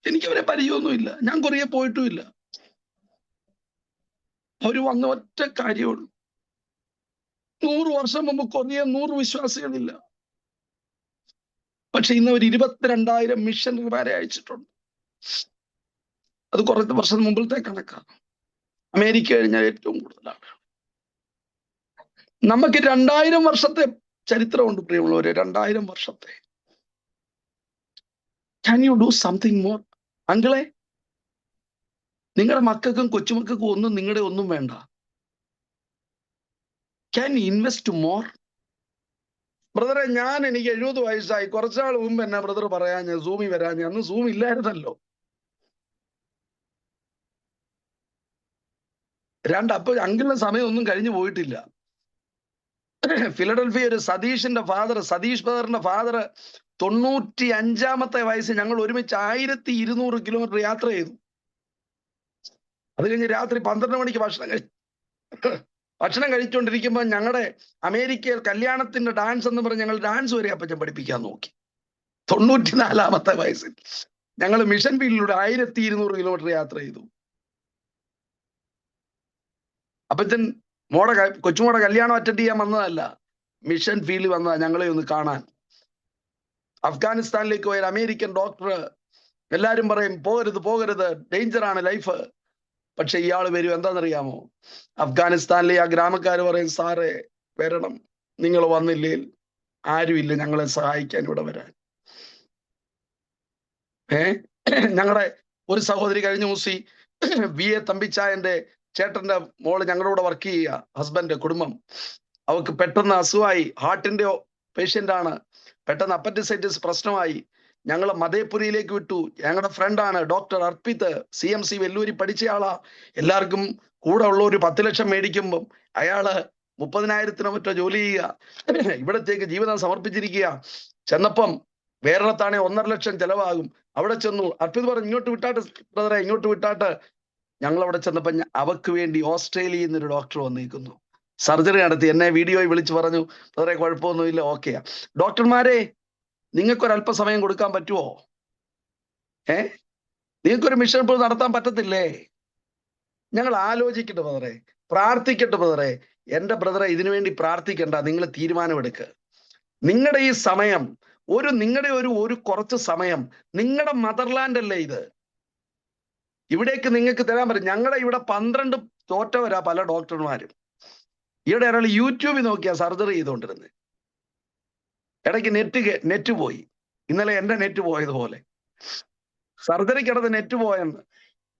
എനിക്കവരെ പരിചയമൊന്നുമില്ല, ഞാൻ കൊറിയ പോയിട്ടുമില്ല. അവര് വന്ന ഒറ്റ കാര്യമുള്ളൂ, 100 വർഷം മുമ്പ് കൊറിയ 100 വിശ്വാസികളില്ല. പക്ഷെ ഇന്ന് ഒരു 22,000 മിഷണറിമാരെ അയച്ചിട്ടുണ്ട്. അത് കുറച്ച് വർഷം മുമ്പിലത്തെ കണക്കാണ്. അമേരിക്ക കഴിഞ്ഞാൽ ഏറ്റവും കൂടുതലാണ്. നമുക്ക് 2000 വർഷത്തെ ചരിത്രമുണ്ട് പ്രിയമുള്ളവരെ, 2000 വർഷത്തെ. Can you do something more? അങ്കിളെ, നിങ്ങളുടെ മക്കൾക്കും കൊച്ചുമക്കൾക്കും ഒന്നും നിങ്ങളുടെ ഒന്നും വേണ്ട. Can you invest more? ബ്രദറെ, എനിക്ക് 70 വയസ്സായി. കുറച്ചാൾ മുമ്പ് എന്നാ ബ്രദർ പറയാ ഞാൻ സൂമിൽ വരാൻ? അന്ന് സൂം ഇല്ലായിരുന്നല്ലോ. അപ്പൊ അങ്കിളിന്റെ സമയം ഒന്നും കഴിഞ്ഞു പോയിട്ടില്ല. ഫിലഡൽഫിയ ഒരു സതീഷ് ബ്രദറിന്റെ ഫാദർ 95-ാമത്തെ വയസ്സ് ഞങ്ങൾ ഒരുമിച്ച് 1200 കിലോമീറ്റർ യാത്ര ചെയ്തു. അത് കഴിഞ്ഞ് രാത്രി 12 മണിക്ക് ഭക്ഷണം കഴിച്ചുകൊണ്ടിരിക്കുമ്പോൾ ഞങ്ങളുടെ അമേരിക്കയിൽ കല്യാണത്തിന്റെ ഡാൻസ് എന്ന് പറഞ്ഞ് ഞങ്ങൾ ഡാൻസ് വരെ അപ്പച്ചൻ പഠിപ്പിക്കാൻ നോക്കി. 94-ാമത്തെ വയസ്സിൽ ഞങ്ങൾ മിഷൻ ഫീൽഡിലൂടെ 1200 കിലോമീറ്റർ യാത്ര ചെയ്തു. അപ്പച്ചൻ കൊച്ചുമോടെ കല്യാണം അറ്റൻഡ് ചെയ്യാൻ വന്നതല്ല, മിഷൻ ഫീൽഡിൽ വന്നതാ ഞങ്ങളെ ഒന്ന് കാണാൻ. അഫ്ഗാനിസ്ഥാനിലേക്ക് പോയ അമേരിക്കൻ ഡോക്ടർ, എല്ലാരും പറയും പോകരുത് ഡേഞ്ചറാണ് ലൈഫ്. പക്ഷെ ഇയാൾ വരും. എന്താണെന്നറിയാമോ? അഫ്ഗാനിസ്ഥാനിലെ ആ ഗ്രാമക്കാർ പറയും, സാറേ വരണം, നിങ്ങൾ വന്നില്ലേ ആരുമില്ല ഞങ്ങളെ സഹായിക്കാൻ ഇവിടെ വരാൻ. ഞങ്ങളുടെ ഒരു സഹോദരി കഴിഞ്ഞ മൂസി VA തമ്പിച്ചായന്റെ ചേട്ടന്റെ മോള് ഞങ്ങളുടെ കൂടെ വർക്ക് ചെയ്യുക, ഹസ്ബൻഡ് കുടുംബം. അവർക്ക് പെട്ടെന്ന് അസുഖമായി, ഹാർട്ടിന്റെ പേഷ്യന്റ് ആണ്. പെട്ടെന്ന് അപ്പൻഡിസൈറ്റിസ് പ്രശ്നമായി. ഞങ്ങൾ മധേപുരിയിലേക്ക് വിട്ടു. ഞങ്ങളുടെ ഫ്രണ്ടാണ് ഡോക്ടർ അർപ്പിത്, CMC വെല്ലൂരി പഠിച്ചയാളാ. എല്ലാവർക്കും കൂടെ ഉള്ള ഒരു 10 ലക്ഷം മേടിക്കുമ്പം അയാള് 30,000-നോ മറ്റോ ജോലി ചെയ്യുക. ഇവിടത്തേക്ക് ജീവിതം സമർപ്പിച്ചിരിക്കുക. ചെന്നപ്പം വേറെത്താണെ 1.5 ലക്ഷം ചെലവാകും. അവിടെ ചെന്നു. അർപ്പിത് പറഞ്ഞു, ഇങ്ങോട്ട് വിട്ടാട്ട് ബ്രദറെ, ഇങ്ങോട്ട് വിട്ടാട്ട്. ഞങ്ങൾ അവിടെ ചെന്നപ്പോ അവക്ക് വേണ്ടി ഓസ്ട്രേലിയയിൽ നിന്നൊരു ഡോക്ടർ വന്നിരിക്കുന്നു. സർജറി നടത്തി. എന്നെ വീഡിയോയിൽ വിളിച്ചു പറഞ്ഞു, ബ്രദറെ കുഴപ്പമൊന്നുമില്ല, ഓക്കെയാ. ഡോക്ടർമാരെ, നിങ്ങൾക്കൊരല്പസമയം കൊടുക്കാൻ പറ്റുമോ? നിങ്ങൾക്കൊരു മിഷൻ ഇപ്പോൾ നടത്താൻ പറ്റത്തില്ലേ? ഞങ്ങൾ ആലോചിക്കട്ടെ ബ്രദറെ, പ്രാർത്ഥിക്കട്ടെ ബ്രദറെ. എന്റെ ബ്രദറെ, ഇതിനു വേണ്ടി പ്രാർത്ഥിക്കണ്ട, നിങ്ങൾ തീരുമാനമെടുക്കുക. നിങ്ങളുടെ ഈ സമയം നിങ്ങളുടെ ഒരു കുറച്ച് സമയം, നിങ്ങളുടെ മദർലാൻഡ് അല്ലേ ഇത്? ഇവിടേക്ക് നിങ്ങൾക്ക് തരാൻ പറ്റും. ഞങ്ങളുടെ ഇവിടെ 12 തോറ്റവരാ പല ഡോക്ടർമാരും. ഇവിടെ ഒരാൾ യൂട്യൂബിൽ നോക്കിയാ സർജറി ചെയ്തുകൊണ്ടിരുന്നത്. ഇടയ്ക്ക് നെറ്റ് പോയി. ഇന്നലെ എന്റെ നെറ്റ് പോയതുപോലെ സർജറിക്കിടത്ത് നെറ്റ് പോയെന്ന്.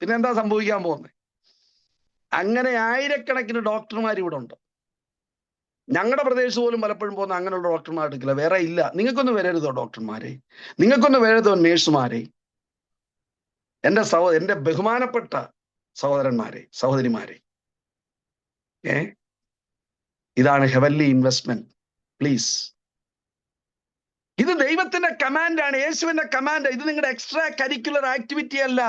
പിന്നെ എന്താ സംഭവിക്കാൻ പോകുന്നത്? അങ്ങനെ ആയിരക്കണക്കിന് ഡോക്ടർമാർ ഇവിടെ ഉണ്ട്. ഞങ്ങളുടെ പ്രദേശത്ത് പോലും പലപ്പോഴും പോകുന്ന അങ്ങനെയുള്ള ഡോക്ടർമാർ എടുക്കില്ല, വേറെ ഇല്ല. നിങ്ങൾക്കൊന്ന് വരരുതോ ഡോക്ടർമാരെ? നിങ്ങൾക്കൊന്ന് വരരുതോ നേഴ്സുമാരെ? എന്റെ ബഹുമാനപ്പെട്ട സഹോദരന്മാരെ, സഹോദരിമാരെ, ഇതാണ് ഹെവൻലി ഇൻവെസ്റ്റ്മെന്റ്. പ്ലീസ്, ഇത് ദൈവത്തിന്റെ കമാൻഡാണ്, യേശുവിന്റെ കമാൻഡ്. ഇത് നിങ്ങളുടെ എക്സ്ട്രാ കരിക്കുലർ ആക്ടിവിറ്റി അല്ല.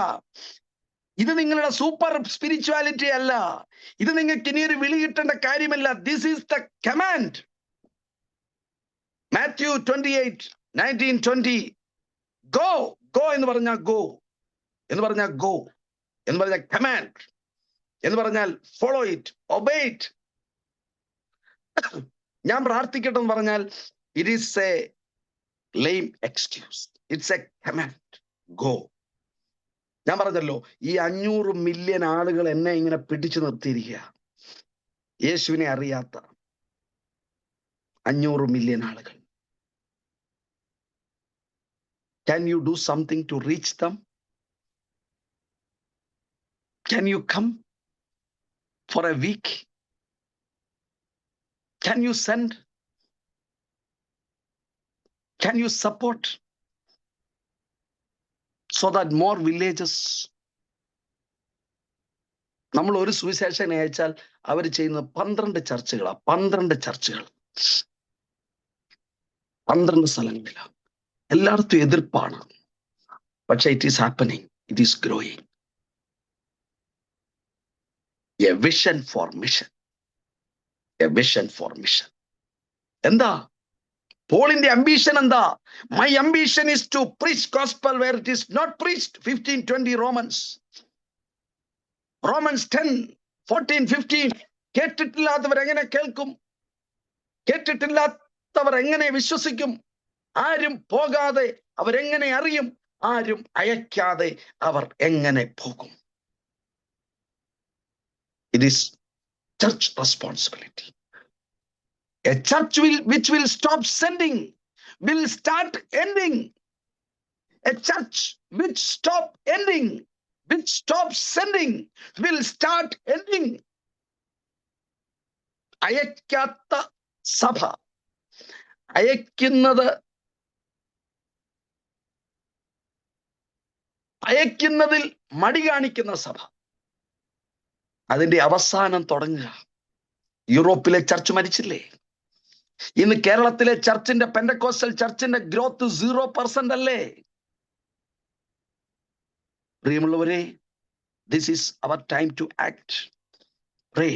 ഇത് നിങ്ങളുടെ സൂപ്പർ സ്പിരിച്വാലിറ്റി അല്ല. ഇത് നിങ്ങൾക്ക് ഇനിയൊരു വിളി കിട്ടേണ്ട കാര്യമല്ല. This is the command. Mathew 28:19-20. Go എന്ന് പറഞ്ഞാൽ ഗോ എന്ന് പറഞ്ഞാൽ ഗോ എന്ന് പറഞ്ഞാൽ കമാൻഡ് എന്ന് പറഞ്ഞാൽ ഫോളോ ഇറ്റ്, ഒബേ ഇറ്റ്. ഞാൻ പ്രാർത്ഥിക്കട്ടെ എന്ന് പറഞ്ഞാൽ it is A lame excuse. It's a command. Go. ഞാൻ പറഞ്ഞല്ലോ, ഈ 500 മില്യൺ ആളുകൾ എന്നെ ഇങ്ങനെ പിടിച്ചു നിർത്തിയിരിക്കുക. യേശുവിനെ അറിയാത്ത 500 മില്യൺ ആളുകൾ. Can you do something to reach them? Can you come for a week? Can you send? Can you support so that more villages? നമ്മൾ ഒരു സുവിശേഷനെ അയച്ചാൽ അവർ ചെയ്യുന്നത് 12 ചർച്ചകളാണ്. 12 ചർച്ചകൾ 12 സ്ഥലങ്ങളിലാണ്. എല്ലായിടത്തും എതിർപ്പാണ്. പക്ഷെ it is happening, it is growing. A vision for mission, a vision for mission. എന്താ പോളിന്റെ അംബിഷൻ? എന്താ? My ambition is to preach gospel where it is not preached. 15:20 Romans 10:14-15. കേട്ടിട്ടില്ലാത്തവർ എങ്ങനെ കേൾക്കും? കേട്ടിട്ടില്ലാത്തവർ എങ്ങനെ വിശ്വസിക്കും? ആരും പോകാതെ അവരെങ്ങനെ അറിയും? ആരും അയക്കാതെ അവർ എങ്ങനെ പോകും? It is church responsibility. A church which will stop sending will start ending. A church which stops sending will start ending. അയക്കാത്ത സഭ, അയക്കുന്നതിൽ മടി കാണിക്കുന്ന സഭ, അതിന്റെ അവസാനം തുടങ്ങുക. യൂറോപ്പിലെ ചർച്ച് മരിച്ചില്ലേ? ഇന്ന് കേരളത്തിലെ ചർച്ചിന്റെ, പെന്തക്കോസ്റ്റൽ ചർച്ചിന്റെ ഗ്രോത്ത് 0% അല്ലേ? പ്രിയമുള്ളവരെ, this is our time to act. Pray.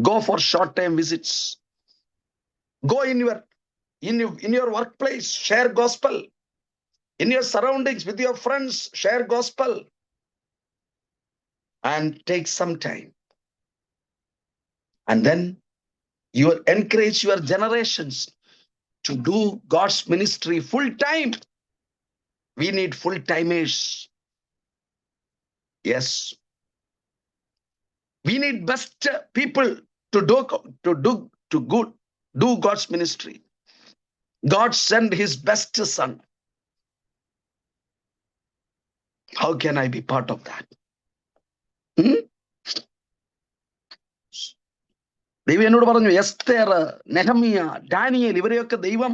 Go for short-term visits. Go in your workplace, share gospel. In your surroundings with your friends, share gospel. And take some time. And then you encourage your generations to do God's ministry full time. We need full timers. Yes. We need best people to do God's ministry. God sent his best son. How can I be part of that? ദൈവം എന്നോട് പറഞ്ഞു, Esther, Nehemiah, Daniel, ഇവരെയൊക്കെ ദൈവം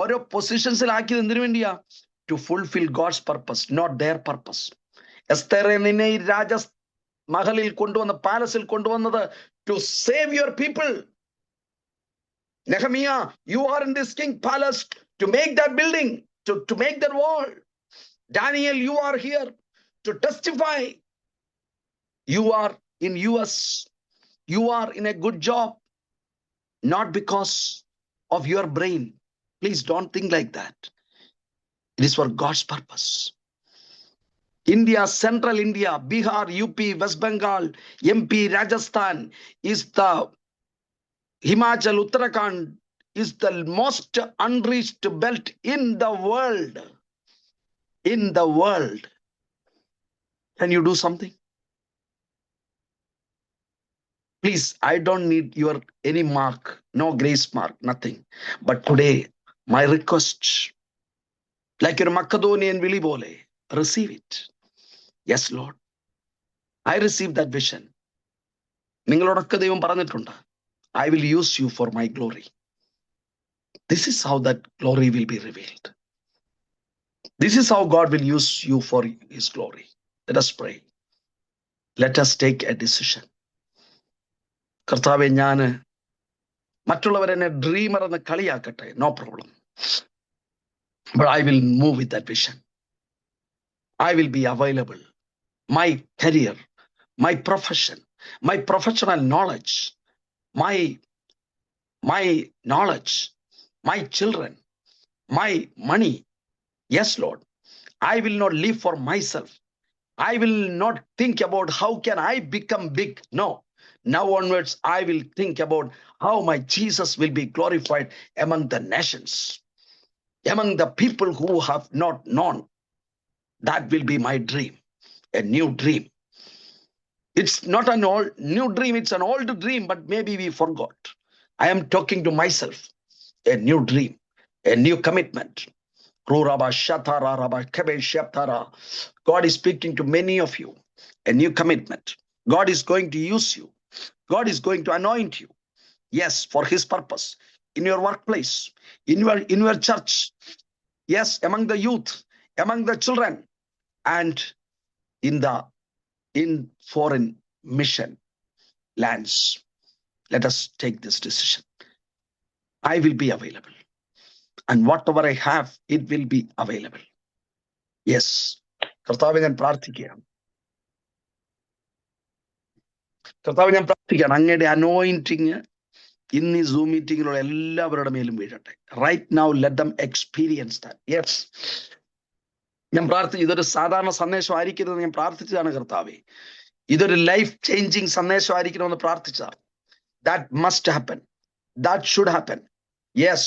ഓരോ പൊസിഷൻസിലാക്കിയത് എന്തിനു വേണ്ടിയാ? To fulfil God's purpose, not their purpose. എസ്തേറെ, നിന്നെ ഈ മഹലിൽ കൊണ്ടുവന്ന, പാലസിൽ കൊണ്ടുവന്നത് to save your people. Nehemiah, you are in this king palace to make that building, to make that wall. Daniel, you are here to testify. You are in US. You are in a good job, not because of your brain. Please don't think like that. It is for God's purpose. India, Central India, Bihar, UP, West Bengal, MP, Rajasthan is the Himachal, Uttarakhand is the most unreached belt in the world. In the world. Can you do something? Please, I don't need your any mark, no grace mark, nothing. But today, my request, like your Macedonian Willi Bole, receive it. Yes, Lord. I receive that vision. നിങ്ങളോടൊക്കെ ദൈവം പറഞ്ഞിട്ടുണ്ട്, I will use you for my glory. This is how that glory will be revealed. This is how God will use you for his glory. Let us pray. Let us take a decision. കർത്താവേ, ഞാൻ മറ്റുള്ളവരെന്നെ dreamer എന്ന് കളിയാക്കട്ടെ, no problem. But I will move with that vision. I will be available. My career, my profession, my professional knowledge, my knowledge, my children, my money. Yes, Lord. I will not live for myself. I will not think about how can I become big. No. Now onwards, I will think about how my Jesus will be glorified among the nations, among the people who have not known. That will be my dream, a new dream. It's not an old new dream, it's an old dream, but maybe we forgot. I am talking to myself, a new dream, a new commitment. God is speaking to many of you, a new commitment. God is going to use you. God is going to anoint you. Yes, for his purpose. In your workplace, in your church. Yes, among the youth, among the children, and in foreign mission lands. Let us take this decision. I will be available. And whatever I have, it will be available. Yes. കർത്താവേ, ഞാൻ പ്രാർത്ഥിക്കുകയാണ്. അങ്ങയുടെ anointing ഇന്ന് ഈ zoom മീറ്റിങ്ങിലുള്ള എല്ലാവരുടെ മേലും വീഴട്ടെ. Right now let them experience that. Yes, ഞാൻ പ്രാർത്ഥിച്ചു, ഇതൊരു സാധാരണ സന്ദേശം ആയിരിക്കരുതെന്ന് ഞാൻ പ്രാർത്ഥിച്ചതാണ് കർത്താവേ. ഇതൊരു ലൈഫ് ചേഞ്ചിങ് സന്ദേശം ആയിരിക്കണമെന്ന് പ്രാർത്ഥിച്ചതാണ്. That must happen. That should happen. Yes,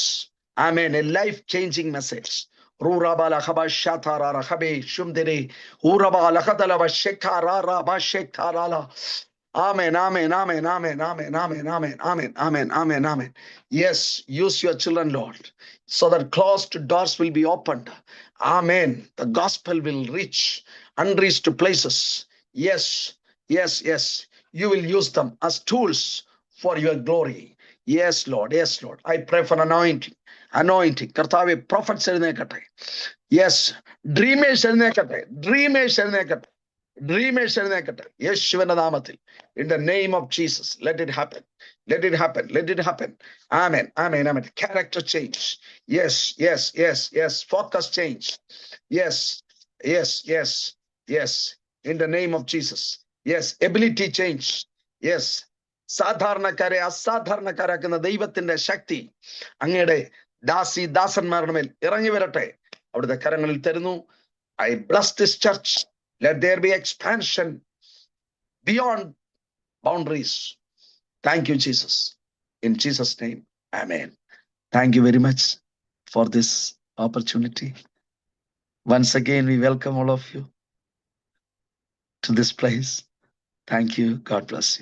Amen. A life-changing message. Rurabala haba shatara rahabe shumdere. Urabala hadalaba shekara raba shekarala. Amen, amen, amen, amen, amen, amen, amen, amen, amen, amen, amen. Yes, use your children, Lord, so that closed doors will be opened. Amen. The gospel will reach unreached places. Yes, yes, yes. You will use them as tools for your glory. Yes, Lord. Yes, Lord. I pray for anointing. Anointing. Kartave, prophets എഴുന്നേൽക്കട്ടെ. Yes. Dreamers എഴുന്നേൽക്കട്ടെ. Dreamers എഴുന്നേൽക്കട്ടെ. Dreamers എഴുന്നേൽക്കട്ടെ. യേശുവിന്റെ നാമത്തിൽ. In the name of Jesus, let it happen. Let it happen. Let it happen. Amen. Amen. Amen. Character change. Yes, yes, yes, yes. Focus change. Yes, yes, yes, yes. In the name of Jesus. Yes. Ability change. Yes. സാധാരണക്കാരെ അസാധാരണക്കാരാക്കുന്ന ദൈവത്തിന്റെ ശക്തി അങ്ങയുടെ ദാസന്മാരുടെ മേൽ ഇറങ്ങി വരട്ടെ. അവിടുത്തെ കരങ്ങളിൽ തരുന്നു. I bless this church. Let there be expansion beyond boundaries. Thank you, Jesus. In Jesus' name, amen. Thank you very much for this opportunity. Once again, we welcome all of you to this place. Thank you. God bless you.